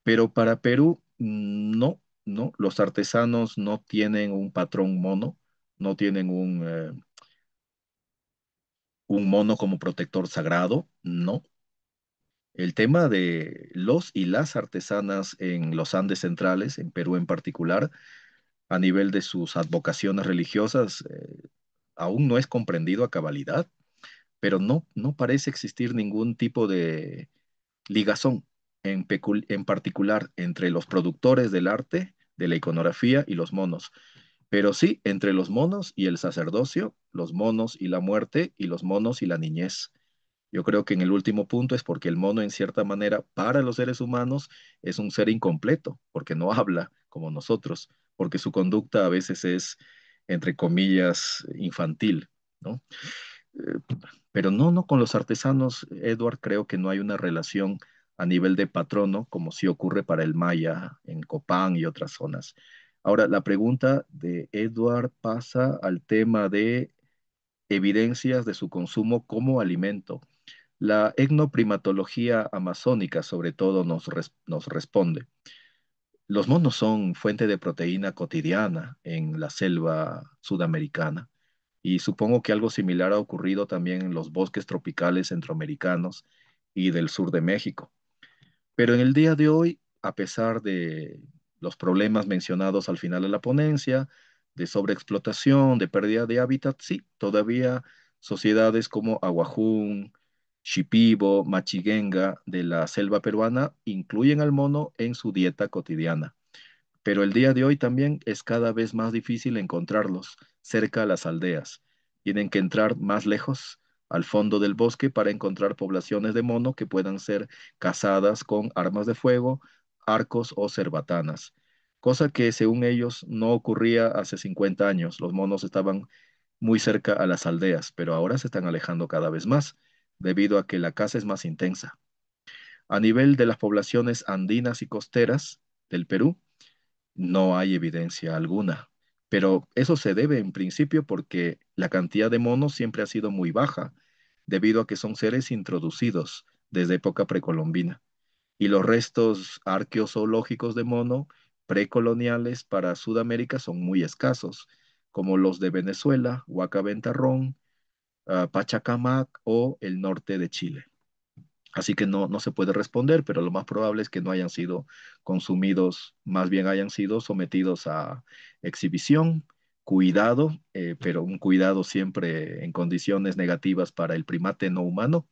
Pero para Perú, no, no. Los artesanos no tienen un patrón mono, no tienen un mono como protector sagrado, no. El tema de los y las artesanas en los Andes centrales, en Perú en particular, a nivel de sus advocaciones religiosas, aún no es comprendido a cabalidad, pero no, no parece existir ningún tipo de ligazón en particular entre los productores del arte, de la iconografía y los monos. Pero sí entre los monos y el sacerdocio, los monos y la muerte y los monos y la niñez. Yo creo que en el último punto es porque el mono, en cierta manera, para los seres humanos, es un ser incompleto, porque no habla como nosotros, porque su conducta a veces es, entre comillas, infantil, ¿no? Eh, pero no, no, con los artesanos, Edward, creo que no hay una relación a nivel de patrono, como sí ocurre para el maya en Copán y otras zonas. Ahora, la pregunta de Edward pasa al tema de evidencias de su consumo como alimento. La etnoprimatología amazónica, sobre todo, nos responde. Los monos son fuente de proteína cotidiana en la selva sudamericana y supongo que algo similar ha ocurrido también en los bosques tropicales centroamericanos y del sur de México. Pero en el día de hoy, a pesar de los problemas mencionados al final de la ponencia, de sobreexplotación, de pérdida de hábitat, sí, todavía sociedades como Aguajún, Shipibo, Machiguenga de la selva peruana incluyen al mono en su dieta cotidiana. Pero el día de hoy también es cada vez más difícil encontrarlos cerca a las aldeas. Tienen que entrar más lejos, al fondo del bosque, para encontrar poblaciones de mono que puedan ser cazadas con armas de fuego, arcos o cerbatanas. Cosa que, según ellos, no ocurría hace 50 años. Los monos estaban muy cerca a las aldeas, pero ahora se están alejando cada vez más, debido a que la caza es más intensa. A nivel de las poblaciones andinas y costeras del Perú, no hay evidencia alguna, pero eso se debe en principio porque la cantidad de monos siempre ha sido muy baja, debido a que son seres introducidos desde época precolombina. Y los restos arqueozoológicos de mono precoloniales para Sudamérica son muy escasos, como los de Venezuela, Huacaventarrón, Pachacamac o el norte de Chile. Así que no se puede responder, pero lo más probable es que no hayan sido consumidos, más bien hayan sido sometidos a exhibición, cuidado, pero un cuidado siempre en condiciones negativas para el primate no humano.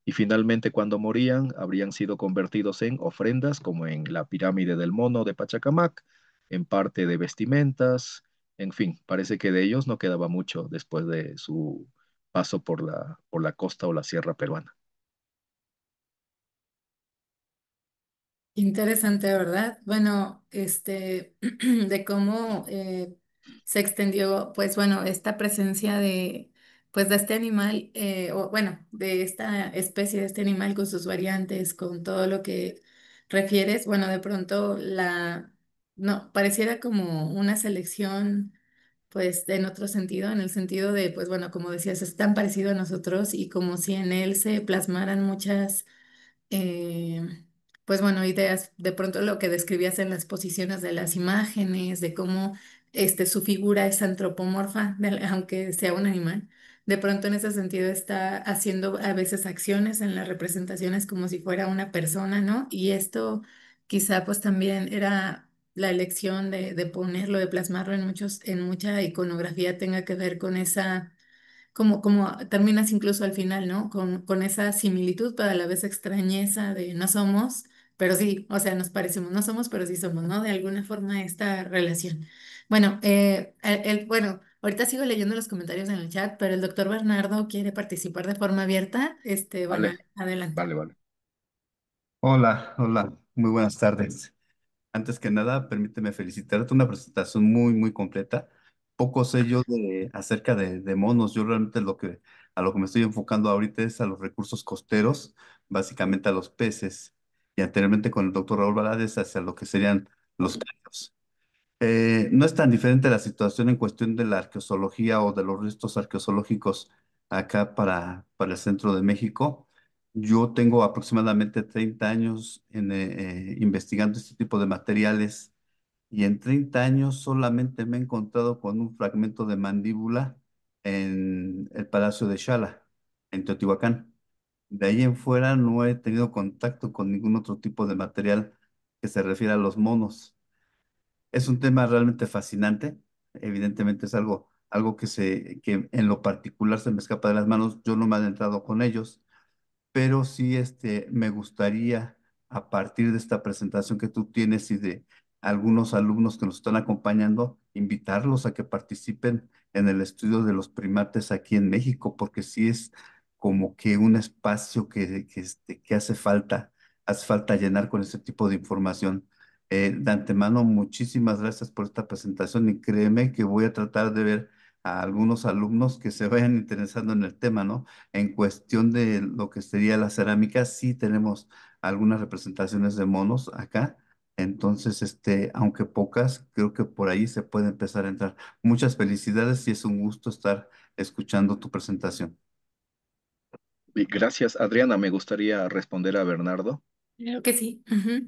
Y finalmente, cuando morían, habrían sido convertidos en ofrendas, como en la pirámide del mono de Pachacamac, en parte de vestimentas, en fin, parece que de ellos no quedaba mucho después de su paso por la costa o la sierra peruana. Interesante, ¿verdad? Bueno, de cómo se extendió, pues bueno, esta presencia de, pues de este animal, o bueno, de esta especie de este animal con sus variantes, con todo lo que refieres, bueno, de pronto no, pareciera como una selección, pues en otro sentido, en el sentido de, pues bueno, como decías, es tan parecido a nosotros y como si en él se plasmaran muchas eh, pues bueno, ideas, de pronto lo que describías en las posiciones de las imágenes, de cómo su figura es antropomorfa, aunque sea un animal. De pronto en ese sentido está haciendo a veces acciones en las representaciones como si fuera una persona, ¿no? Y esto quizá pues también era la elección de ponerlo, de plasmarlo en en mucha iconografía tenga que ver con esa como terminas incluso al final, ¿no? Con esa similitud, pero a la vez extrañeza de no somos, pero sí, o sea, nos parecemos, no somos, pero sí somos, ¿no? De alguna forma esta relación. Bueno, bueno, ahorita sigo leyendo los comentarios en el chat, pero el doctor Bernardo quiere participar de forma abierta. Bueno, Vale, adelante. vale, vale. Hola, hola, muy buenas tardes. Antes que nada, permíteme felicitarte, una presentación muy, muy completa. Poco sé yo acerca de monos. Yo realmente a lo que me estoy enfocando ahorita es a los recursos costeros, básicamente a los peces, y anteriormente con el doctor Raúl Valadez hacia lo que serían los caños. No es tan diferente la situación en cuestión de la arqueozoología o de los restos arqueozoológicos acá para el centro de México. Yo tengo aproximadamente 30 años investigando este tipo de materiales y en 30 años solamente me he encontrado con un fragmento de mandíbula en el Palacio de Xala, en Teotihuacán. De ahí en fuera no he tenido contacto con ningún otro tipo de material que se refiera a los monos. Es un tema realmente fascinante. Evidentemente es algo que en lo particular se me escapa de las manos. Yo no me he adentrado con ellos, pero sí me gustaría, a partir de esta presentación que tú tienes y de algunos alumnos que nos están acompañando, invitarlos a que participen en el estudio de los primates aquí en México, porque sí es como que un espacio que hace falta llenar con ese tipo de información. De antemano, muchísimas gracias por esta presentación y créeme que voy a tratar de ver a algunos alumnos que se vayan interesando en el tema, ¿no? En cuestión de lo que sería la cerámica, sí tenemos algunas representaciones de monos acá. Entonces, aunque pocas, creo que por ahí se puede empezar a entrar. Muchas felicidades y es un gusto estar escuchando tu presentación. Y gracias, Adriana. Me gustaría responder a Bernardo. Creo que sí. Ujú.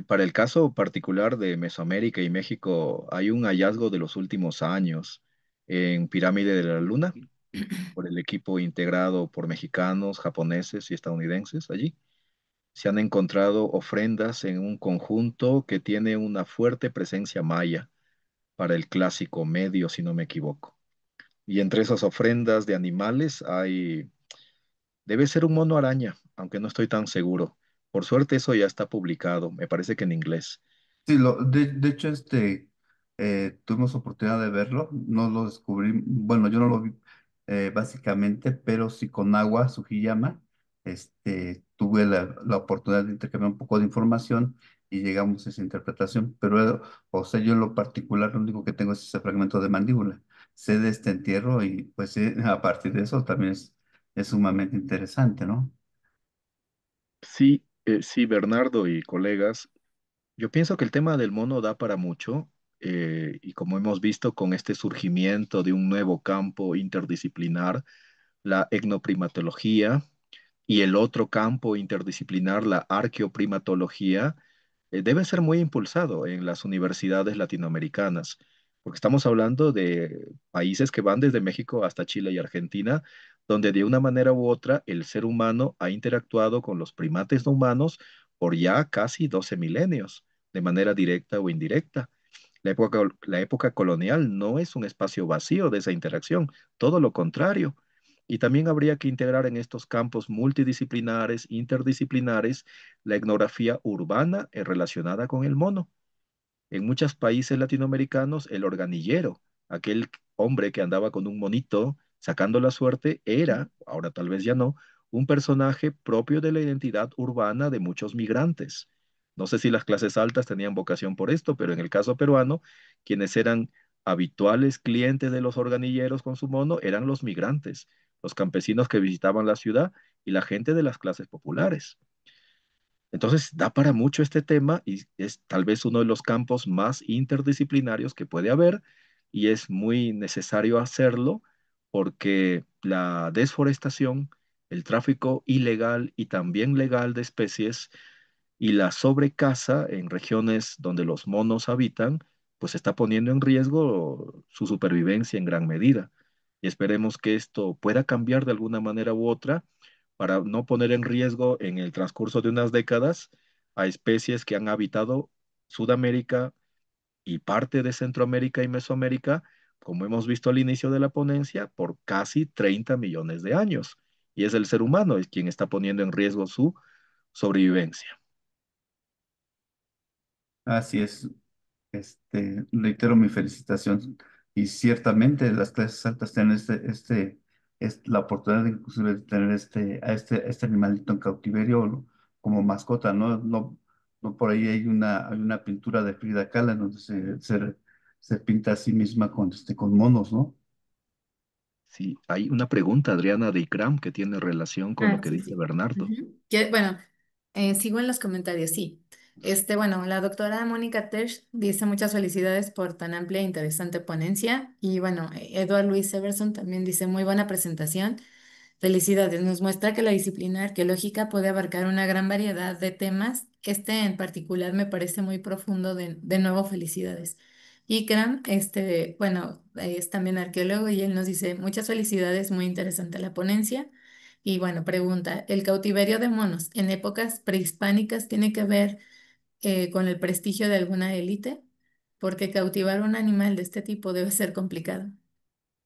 Para el caso particular de Mesoamérica y México, hay un hallazgo de los últimos años en Pirámide de la Luna por el equipo integrado por mexicanos, japoneses y estadounidenses allí. Se han encontrado ofrendas en un conjunto que tiene una fuerte presencia maya para el clásico medio, si no me equivoco. Y entre esas ofrendas de animales debe ser un mono araña, aunque no estoy tan seguro. Por suerte eso ya está publicado, me parece que en inglés. Sí, de hecho, tuvimos oportunidad de verlo, no lo descubrí, bueno, yo no lo vi básicamente, pero sí con Agua Sugiyama, tuve la oportunidad de intercambiar un poco de información y llegamos a esa interpretación, pero, o sea, yo en lo particular, lo único que tengo es ese fragmento de mandíbula, sé de este entierro y pues sí, a partir de eso también es sumamente interesante, ¿no? Sí, sí, Bernardo y colegas, yo pienso que el tema del mono da para mucho, y como hemos visto con este surgimiento de un nuevo campo interdisciplinar, la etnoprimatología, y el otro campo interdisciplinar, la arqueoprimatología, debe ser muy impulsado en las universidades latinoamericanas, porque estamos hablando de países que van desde México hasta Chile y Argentina, donde de una manera u otra el ser humano ha interactuado con los primates no humanos por ya casi 12 milenios, de manera directa o indirecta. La época colonial no es un espacio vacío de esa interacción, todo lo contrario. Y también habría que integrar en estos campos multidisciplinares, interdisciplinares, la etnografía urbana relacionada con el mono. En muchos países latinoamericanos, el organillero, aquel hombre que andaba con un monito sacando la suerte, era, ahora tal vez ya no, un personaje propio de la identidad urbana de muchos migrantes. No sé si las clases altas tenían vocación por esto, pero en el caso peruano, quienes eran habituales clientes de los organilleros con su mono eran los migrantes, los campesinos que visitaban la ciudad y la gente de las clases populares. Entonces, da para mucho este tema y es tal vez uno de los campos más interdisciplinarios que puede haber y es muy necesario hacerlo porque la desforestación, el tráfico ilegal y también legal de especies y la sobrecaza en regiones donde los monos habitan, pues está poniendo en riesgo su supervivencia en gran medida. Y esperemos que esto pueda cambiar de alguna manera u otra para no poner en riesgo en el transcurso de unas décadas a especies que han habitado Sudamérica y parte de Centroamérica y Mesoamérica, como hemos visto al inicio de la ponencia, por casi 30 millones de años. Y es el ser humano el quien está poniendo en riesgo su sobrevivencia. Así es. Reitero mi felicitación y ciertamente las clases altas tienen la oportunidad de inclusive de tener este animalito en cautiverio como mascota, ¿no? No, no por ahí hay una pintura de Frida Kahlo en donde se pinta a sí misma con monos, ¿no? Sí, hay una pregunta, Adriana, de Ikram que tiene relación con lo Ah, que sí, dice sí. Bernardo. Ujú. Bueno, sigo en los comentarios, sí. Bueno, la doctora Mónica Tersch dice muchas felicidades por tan amplia e interesante ponencia. Y bueno, Edward Luis Severson también dice muy buena presentación. Felicidades, nos muestra que la disciplina arqueológica puede abarcar una gran variedad de temas. Este en particular me parece muy profundo, de nuevo, felicidades. Ikram, bueno, es también arqueólogo y él nos dice muchas felicidades, muy interesante la ponencia. Y bueno, pregunta, ¿el cautiverio de monos en épocas prehispánicas tiene que ver con el prestigio de alguna élite? Porque cautivar un animal de este tipo debe ser complicado.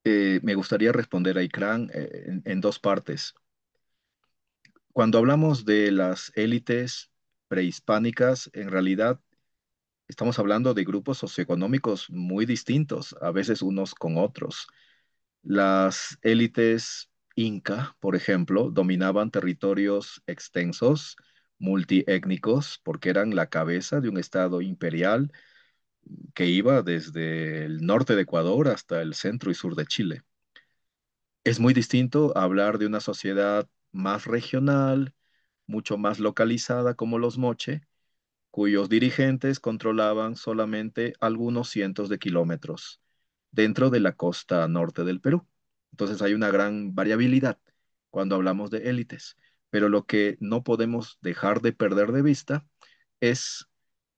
Me gustaría responder a Ikram en dos partes. Cuando hablamos de las élites prehispánicas, en realidad estamos hablando de grupos socioeconómicos muy distintos, a veces unos con otros. Las élites inca, por ejemplo, dominaban territorios extensos, multiétnicos, porque eran la cabeza de un estado imperial que iba desde el norte de Ecuador hasta el centro y sur de Chile. Es muy distinto hablar de una sociedad más regional, mucho más localizada como los Moche, cuyos dirigentes controlaban solamente algunos cientos de kilómetros dentro de la costa norte del Perú. Entonces hay una gran variabilidad cuando hablamos de élites, pero lo que no podemos dejar de perder de vista es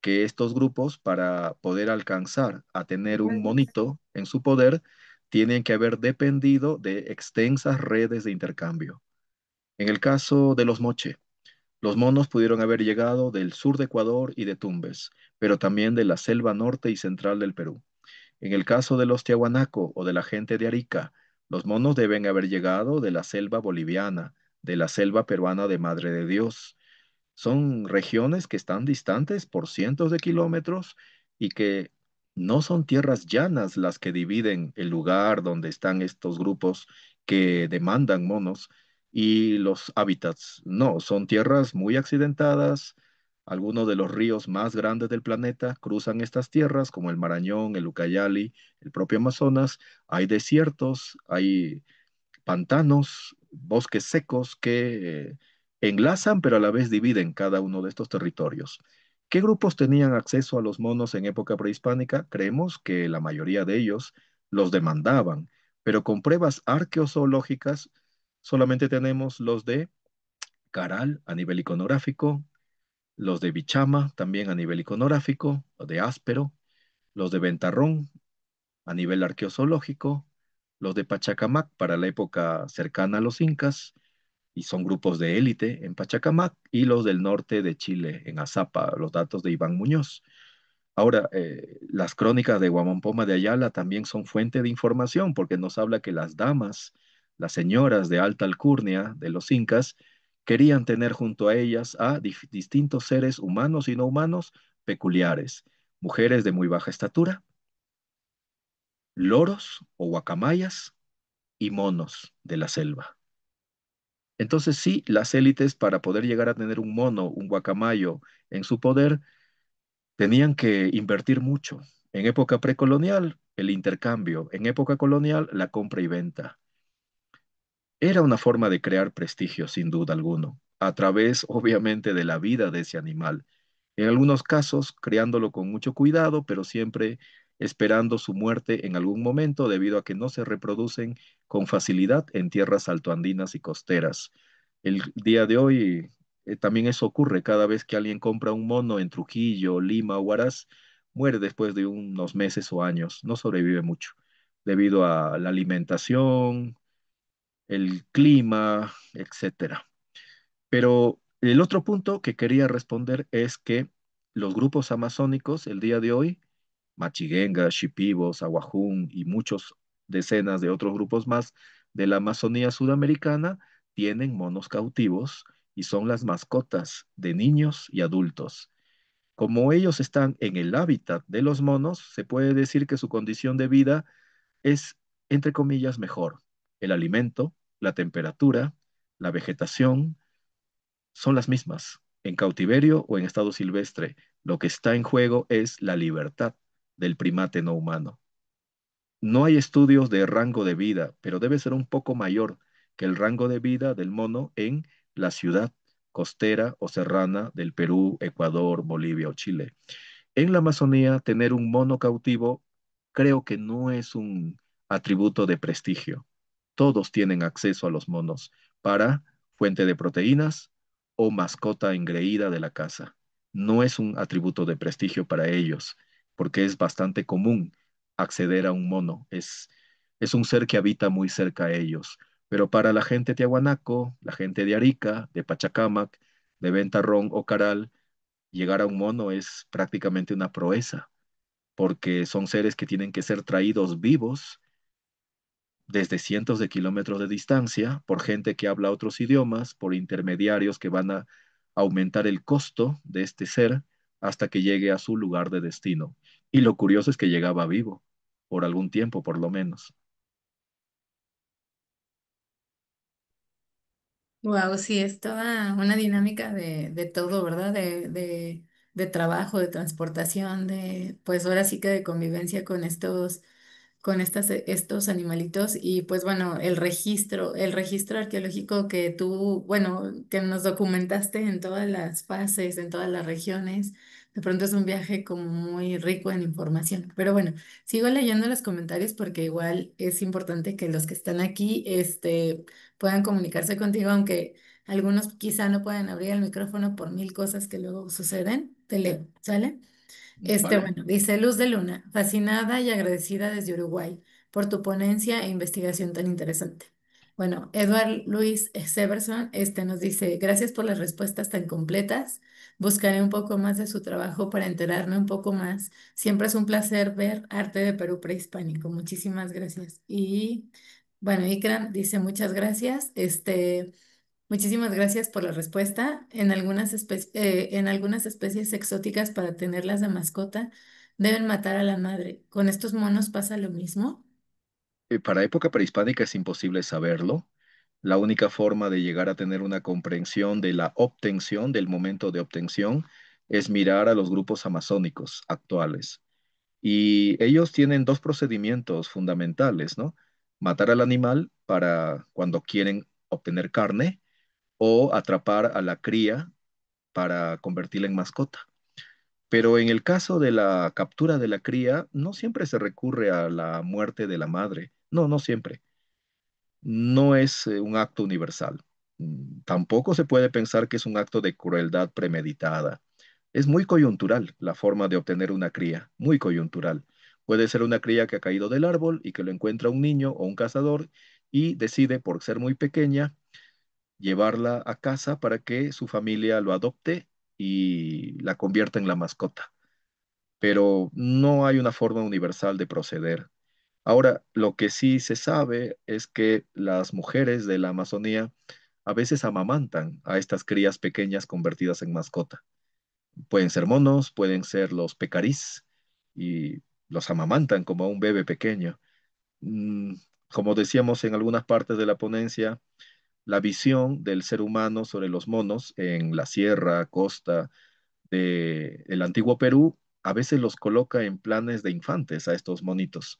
que estos grupos, para poder alcanzar a tener un monito en su poder, tienen que haber dependido de extensas redes de intercambio. En el caso de los Moche, los monos pudieron haber llegado del sur de Ecuador y de Tumbes, pero también de la selva norte y central del Perú. En el caso de los Tiahuanaco o de la gente de Arica, los monos deben haber llegado de la selva boliviana, de la selva peruana de Madre de Dios. Son regiones que están distantes por cientos de kilómetros y que no son tierras llanas las que dividen el lugar donde están estos grupos que demandan monos y los hábitats. No, son tierras muy accidentadas. Algunos de los ríos más grandes del planeta cruzan estas tierras, como el Marañón, el Ucayali, el propio Amazonas. Hay desiertos, hay pantanos, bosques secos que enlazan pero a la vez dividen cada uno de estos territorios. ¿Qué grupos tenían acceso a los monos en época prehispánica? Creemos que la mayoría de ellos los demandaban, pero con pruebas arqueozoológicas solamente tenemos los de Caral a nivel iconográfico, los de Bichama también a nivel iconográfico, los de Áspero, los de Ventarrón a nivel arqueozoológico, los de Pachacamac para la época cercana a los incas, y son grupos de élite en Pachacamac, y los del norte de Chile, en Azapa, los datos de Iván Muñoz. Ahora, las crónicas de Guamampoma de Ayala también son fuente de información, porque nos habla que las damas, las señoras de alta alcurnia de los incas, querían tener junto a ellas a distintos seres humanos y no humanos peculiares, mujeres de muy baja estatura, loros o guacamayas y monos de la selva. Entonces sí, las élites para poder llegar a tener un mono, un guacamayo en su poder, tenían que invertir mucho. En época precolonial, el intercambio. En época colonial, la compra y venta. Era una forma de crear prestigio, sin duda alguno, a través, obviamente, de la vida de ese animal. En algunos casos, creándolo con mucho cuidado, pero siempre esperando su muerte en algún momento debido a que no se reproducen con facilidad en tierras altoandinas y costeras. El día de hoy también eso ocurre cada vez que alguien compra un mono en Trujillo, Lima o Huaraz, muere después de unos meses o años, no sobrevive mucho, debido a la alimentación, el clima, etcétera. Pero el otro punto que quería responder es que los grupos amazónicos el día de hoy, Machiguenga, Shipibos, Aguajún y muchos decenas de otros grupos más de la Amazonía sudamericana, tienen monos cautivos y son las mascotas de niños y adultos. Como ellos están en el hábitat de los monos, se puede decir que su condición de vida es, entre comillas, mejor. El alimento, la temperatura, la vegetación son las mismas. En cautiverio o en estado silvestre, lo que está en juego es la libertad del primate no humano. No hay estudios de rango de vida, pero debe ser un poco mayor que el rango de vida del mono en la ciudad costera o serrana del Perú, Ecuador, Bolivia o Chile. En la Amazonía, tener un mono cautivo creo que no es un atributo de prestigio. Todos tienen acceso a los monos para fuente de proteínas o mascota engreída de la casa. No es un atributo de prestigio para ellos, porque es bastante común acceder a un mono. Es un ser que habita muy cerca a ellos. Pero para la gente tiahuanaco, la gente de Arica, de Pachacamac, de Ventarrón o Caral, llegar a un mono es prácticamente una proeza, porque son seres que tienen que ser traídos vivos desde cientos de kilómetros de distancia por gente que habla otros idiomas, por intermediarios que van a aumentar el costo de este ser hasta que llegue a su lugar de destino. Y lo curioso es que llegaba vivo, por algún tiempo por lo menos. Wow, sí, es toda una dinámica de todo, ¿verdad? De trabajo, de transportación, pues ahora sí que de convivencia con estos animalitos y pues bueno, el registro arqueológico que tú, bueno, que nos documentaste en todas las fases, en todas las regiones, de pronto es un viaje como muy rico en información. Pero bueno, sigo leyendo los comentarios porque igual es importante que los que están aquí, puedan comunicarse contigo, aunque algunos quizá no puedan abrir el micrófono por mil cosas que luego suceden. Te leo, ¿sale? ¿vale? Bueno, dice Luz de Luna, fascinada y agradecida desde Uruguay por tu ponencia e investigación tan interesante. Bueno, Edward Luis Severson, nos dice, gracias por las respuestas tan completas. Buscaré un poco más de su trabajo para enterarme un poco más. Siempre es un placer ver arte de Perú prehispánico. Muchísimas gracias. Y bueno, Ikram dice muchas gracias. Muchísimas gracias por la respuesta. En algunas especies exóticas para tenerlas de mascota deben matar a la madre. ¿Con estos monos pasa lo mismo? Para época prehispánica es imposible saberlo. La única forma de llegar a tener una comprensión de la obtención, del momento de obtención, es mirar a los grupos amazónicos actuales. Y ellos tienen dos procedimientos fundamentales, ¿no? Matar al animal para cuando quieren obtener carne o atrapar a la cría para convertirla en mascota. Pero en el caso de la captura de la cría, no siempre se recurre a la muerte de la madre. No, no siempre. No es un acto universal. Tampoco se puede pensar que es un acto de crueldad premeditada. Es muy coyuntural la forma de obtener una cría, muy coyuntural. Puede ser una cría que ha caído del árbol y que lo encuentra un niño o un cazador y decide, por ser muy pequeña, llevarla a casa para que su familia lo adopte y la convierta en la mascota. Pero no hay una forma universal de proceder. Ahora, lo que sí se sabe es que las mujeres de la Amazonía a veces amamantan a estas crías pequeñas convertidas en mascota. Pueden ser monos, pueden ser los pecarís y los amamantan como a un bebé pequeño. Mm, Como decíamos en algunas partes de la ponencia, la visión del ser humano sobre los monos en la sierra, costa del antiguo Perú, a veces los coloca en planes de infantes a estos monitos,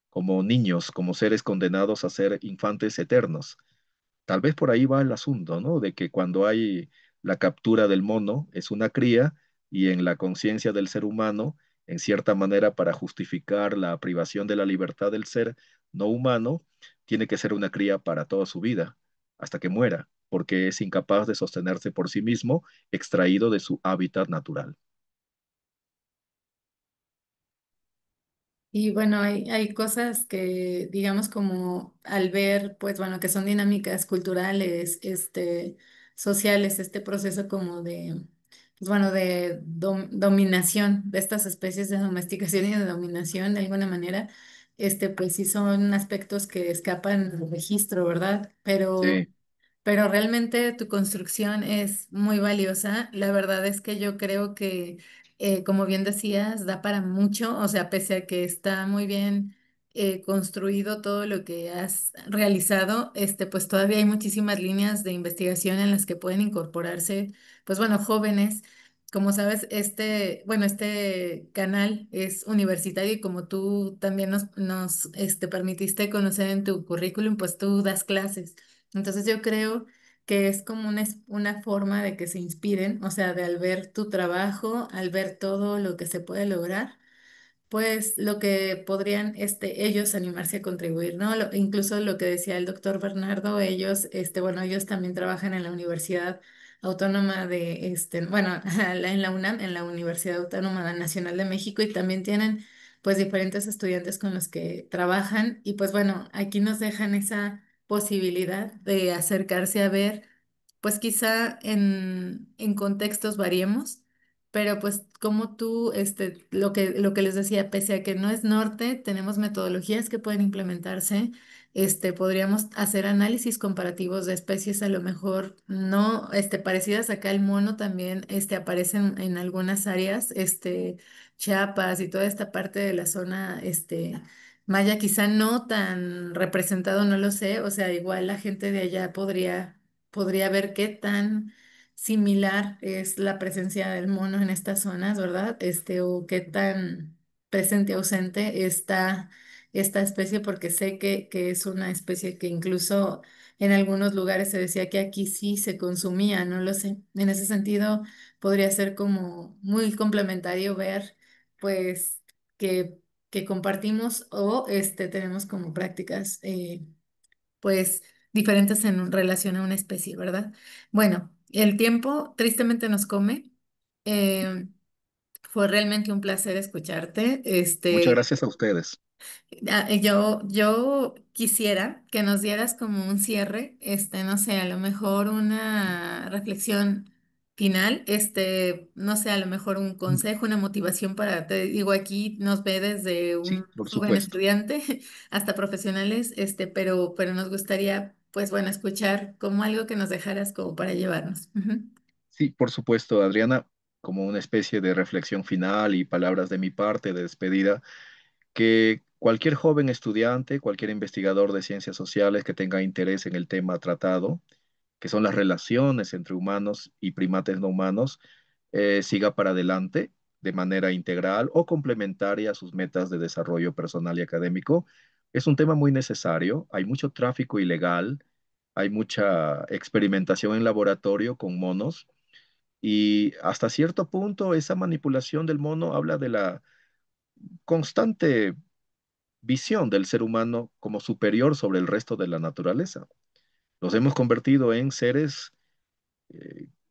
como niños, como seres condenados a ser infantes eternos. Tal vez por ahí va el asunto, ¿no? De que cuando hay la captura del mono, es una cría y en la conciencia del ser humano, en cierta manera, para justificar la privación de la libertad del ser no humano, tiene que ser una cría para toda su vida, hasta que muera, porque es incapaz de sostenerse por sí mismo, extraído de su hábitat natural. Y bueno, hay cosas que, digamos, como al ver, pues bueno, que son dinámicas culturales, sociales, este proceso como de, pues bueno, de dominación de estas especies de domesticación y de dominación de alguna manera, pues sí son aspectos que escapan del registro, ¿verdad? Sí, Pero realmente tu construcción es muy valiosa. La verdad es que yo creo que, como bien decías, da para mucho. O sea, pese a que está muy bien construido todo lo que has realizado, pues todavía hay muchísimas líneas de investigación en las que pueden incorporarse, pues bueno, jóvenes. Como sabes, bueno, este canal es universitario y como tú también nos permitiste conocer en tu currículum, pues tú das clases. Entonces yo creo que es como una forma de que se inspiren, o sea, de al ver tu trabajo, al ver todo lo que se puede lograr, pues lo que podrían ellos animarse a contribuir, ¿no? Incluso lo que decía el doctor Bernardo, ellos, bueno, ellos también trabajan en la Universidad Autónoma de, bueno, en la UNAM, en la Universidad Autónoma Nacional de México, y también tienen pues diferentes estudiantes con los que trabajan, y pues bueno, aquí nos dejan esa posibilidad de acercarse a ver, pues quizá en contextos variemos, pero pues como tú, lo que les decía, pese a que no es norte, tenemos metodologías que pueden implementarse. Podríamos hacer análisis comparativos de especies a lo mejor no, parecidas acá el mono también, aparecen en algunas áreas, Chiapas y toda esta parte de la zona, maya, quizá no tan representado, no lo sé, o sea, igual la gente de allá podría ver qué tan similar es la presencia del mono en estas zonas, ¿verdad? O qué tan presente o ausente está esta especie, porque sé que es una especie que incluso en algunos lugares se decía que aquí sí se consumía, no lo sé. En ese sentido, podría ser como muy complementario ver, pues, que compartimos o tenemos como prácticas. Pues diferentes en relación a una especie, ¿verdad? Bueno, el tiempo tristemente nos come. Eh, Fue realmente un placer escucharte. Muchas gracias a ustedes. Yo quisiera que nos dieras como un cierre, no sé, a lo mejor una reflexión final, no sé, a lo mejor un consejo, una motivación para, te digo, aquí nos ve desde Sí, un por joven supuesto. estudiante hasta profesionales, pero nos gustaría, pues bueno, escuchar como algo que nos dejaras como para llevarnos. Ujú. Sí, por supuesto, Adriana, como una especie de reflexión final y palabras de mi parte de despedida, que cualquier joven estudiante, cualquier investigador de ciencias sociales que tenga interés en el tema tratado, que son las relaciones entre humanos y primates no humanos, siga para adelante de manera integral o complementaria a sus metas de desarrollo personal y académico. Es un tema muy necesario, hay mucho tráfico ilegal, hay mucha experimentación en laboratorio con monos y hasta cierto punto esa manipulación del mono habla de la constante visión del ser humano como superior sobre el resto de la naturaleza. Los hemos convertido en seres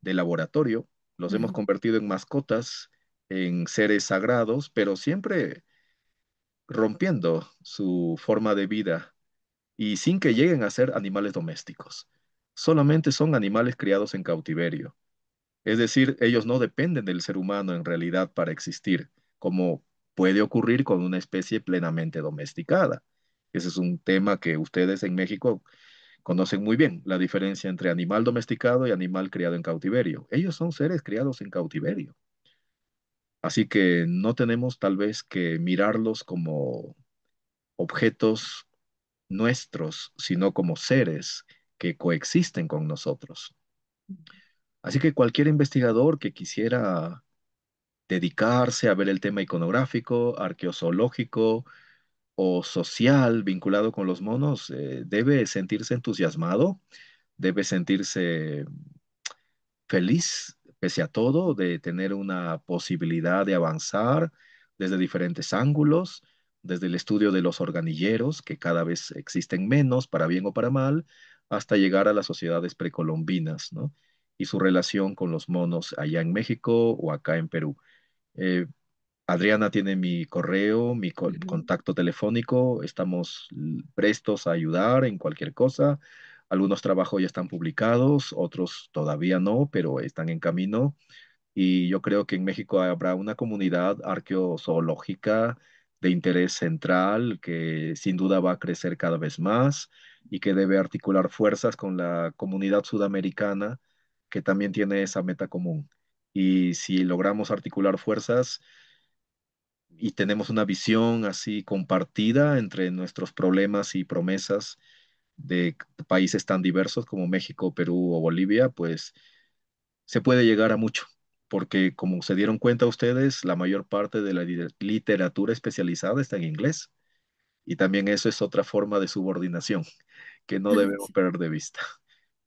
de laboratorio, los hemos Ujú. convertido en mascotas, en seres sagrados, pero siempre rompiendo su forma de vida y sin que lleguen a ser animales domésticos. Solamente son animales criados en cautiverio. Es decir, ellos no dependen del ser humano en realidad para existir, como puede ocurrir con una especie plenamente domesticada. Ese es un tema que ustedes en México conocen muy bien, la diferencia entre animal domesticado y animal criado en cautiverio. Ellos son seres criados en cautiverio. Así que no tenemos tal vez que mirarlos como objetos nuestros, sino como seres que coexisten con nosotros. Así que cualquier investigador que quisiera dedicarse a ver el tema iconográfico, arqueozoológico o social vinculado con los monos, debe sentirse entusiasmado, debe sentirse feliz, pese a todo, de tener una posibilidad de avanzar desde diferentes ángulos, desde el estudio de los organilleros, que cada vez existen menos, para bien o para mal, hasta llegar a las sociedades precolombinas, ¿no? Y su relación con los monos allá en México o acá en Perú. Eh, Adriana tiene mi correo, mi Ujú. contacto telefónico. Estamos prestos a ayudar en cualquier cosa. Algunos trabajos ya están publicados, otros todavía no, pero están en camino. Y yo creo que en México habrá una comunidad arqueozoológica de interés central que sin duda va a crecer cada vez más y que debe articular fuerzas con la comunidad sudamericana que también tiene esa meta común. Y si logramos articular fuerzas, y tenemos una visión así compartida entre nuestros problemas y promesas de países tan diversos como México, Perú o Bolivia, pues se puede llegar a mucho, porque como se dieron cuenta ustedes, la mayor parte de la literatura especializada está en inglés y también eso es otra forma de subordinación que no debemos perder de vista.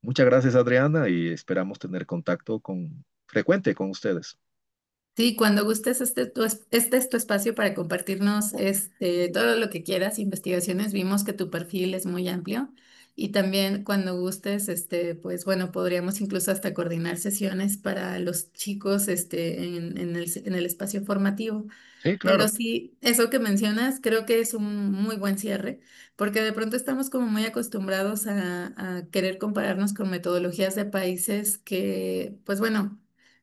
Muchas gracias, Adriana, y esperamos tener contacto frecuente con ustedes. Sí, cuando gustes, este es tu espacio para compartirnos todo lo que quieras, investigaciones. Vimos que tu perfil es muy amplio y también cuando gustes, pues bueno, podríamos incluso hasta coordinar sesiones para los chicos en el espacio formativo. Sí, Pero claro. sí, eso que mencionas creo que es un muy buen cierre, porque de pronto estamos como muy acostumbrados a querer compararnos con metodologías de países que, pues bueno,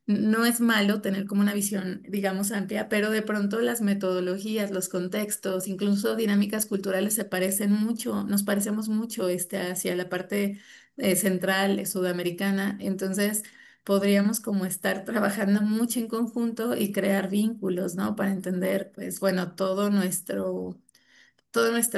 no es malo tener como una visión, digamos, amplia, pero de pronto las metodologías, los contextos, incluso dinámicas culturales se parecen mucho, nos parecemos mucho hacia la parte central sudamericana. Entonces, podríamos como estar trabajando mucho en conjunto y crear vínculos, ¿no? Para entender, pues bueno, toda nuestra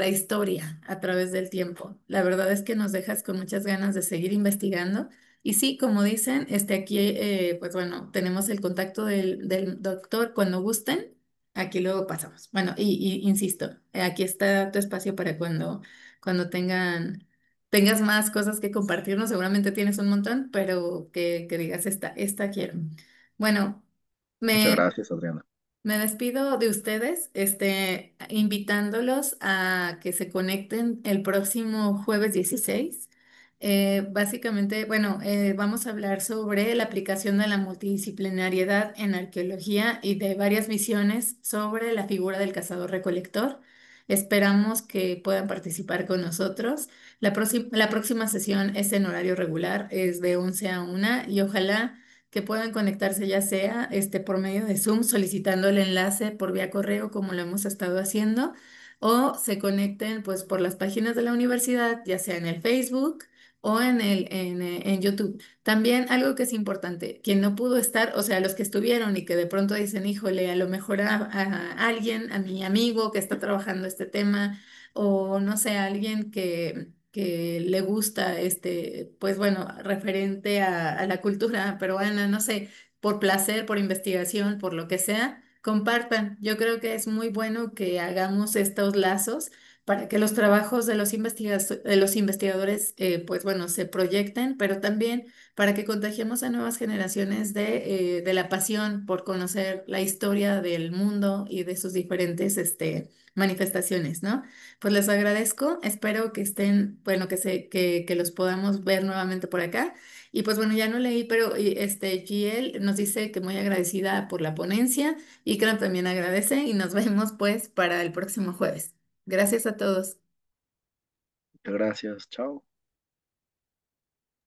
historia a través del tiempo. La verdad es que nos dejas con muchas ganas de seguir investigando. Y sí, como dicen, aquí, pues bueno, tenemos el contacto del doctor cuando gusten. Aquí luego pasamos. Bueno, y insisto, aquí está tu espacio para cuando tengas más cosas que compartirnos. Seguramente tienes un montón, pero que digas, esta quiero. Bueno, Muchas me, gracias, Adriana. me despido de ustedes, invitándolos a que se conecten el próximo jueves 16. Básicamente, bueno, vamos a hablar sobre la aplicación de la multidisciplinariedad en arqueología y de varias visiones sobre la figura del cazador-recolector. Esperamos que puedan participar con nosotros. La próxima sesión es en horario regular, es de 11 a 1 y ojalá que puedan conectarse ya sea por medio de Zoom solicitando el enlace por vía correo como lo hemos estado haciendo o se conecten pues por las páginas de la universidad, ya sea en el Facebook o en YouTube. También algo que es importante, quien no pudo estar, o sea, los que estuvieron y que de pronto dicen, híjole, a lo mejor a alguien, a mi amigo que está trabajando este tema, o no sé, a alguien que le gusta, pues bueno, referente a la cultura peruana, no sé, por placer, por investigación, por lo que sea. Compartan. Yo creo que es muy bueno que hagamos estos lazos para que los trabajos de de los investigadores, pues bueno, se proyecten, pero también para que contagiemos a nuevas generaciones de la pasión por conocer la historia del mundo y de sus diferentes, manifestaciones, ¿no? Pues les agradezco, espero que estén, bueno, que los podamos ver nuevamente por acá. Y pues bueno, ya no leí, pero Giel nos dice que muy agradecida por la ponencia y que también agradece y nos vemos pues para el próximo jueves. Gracias a todos. Muchas gracias, chao.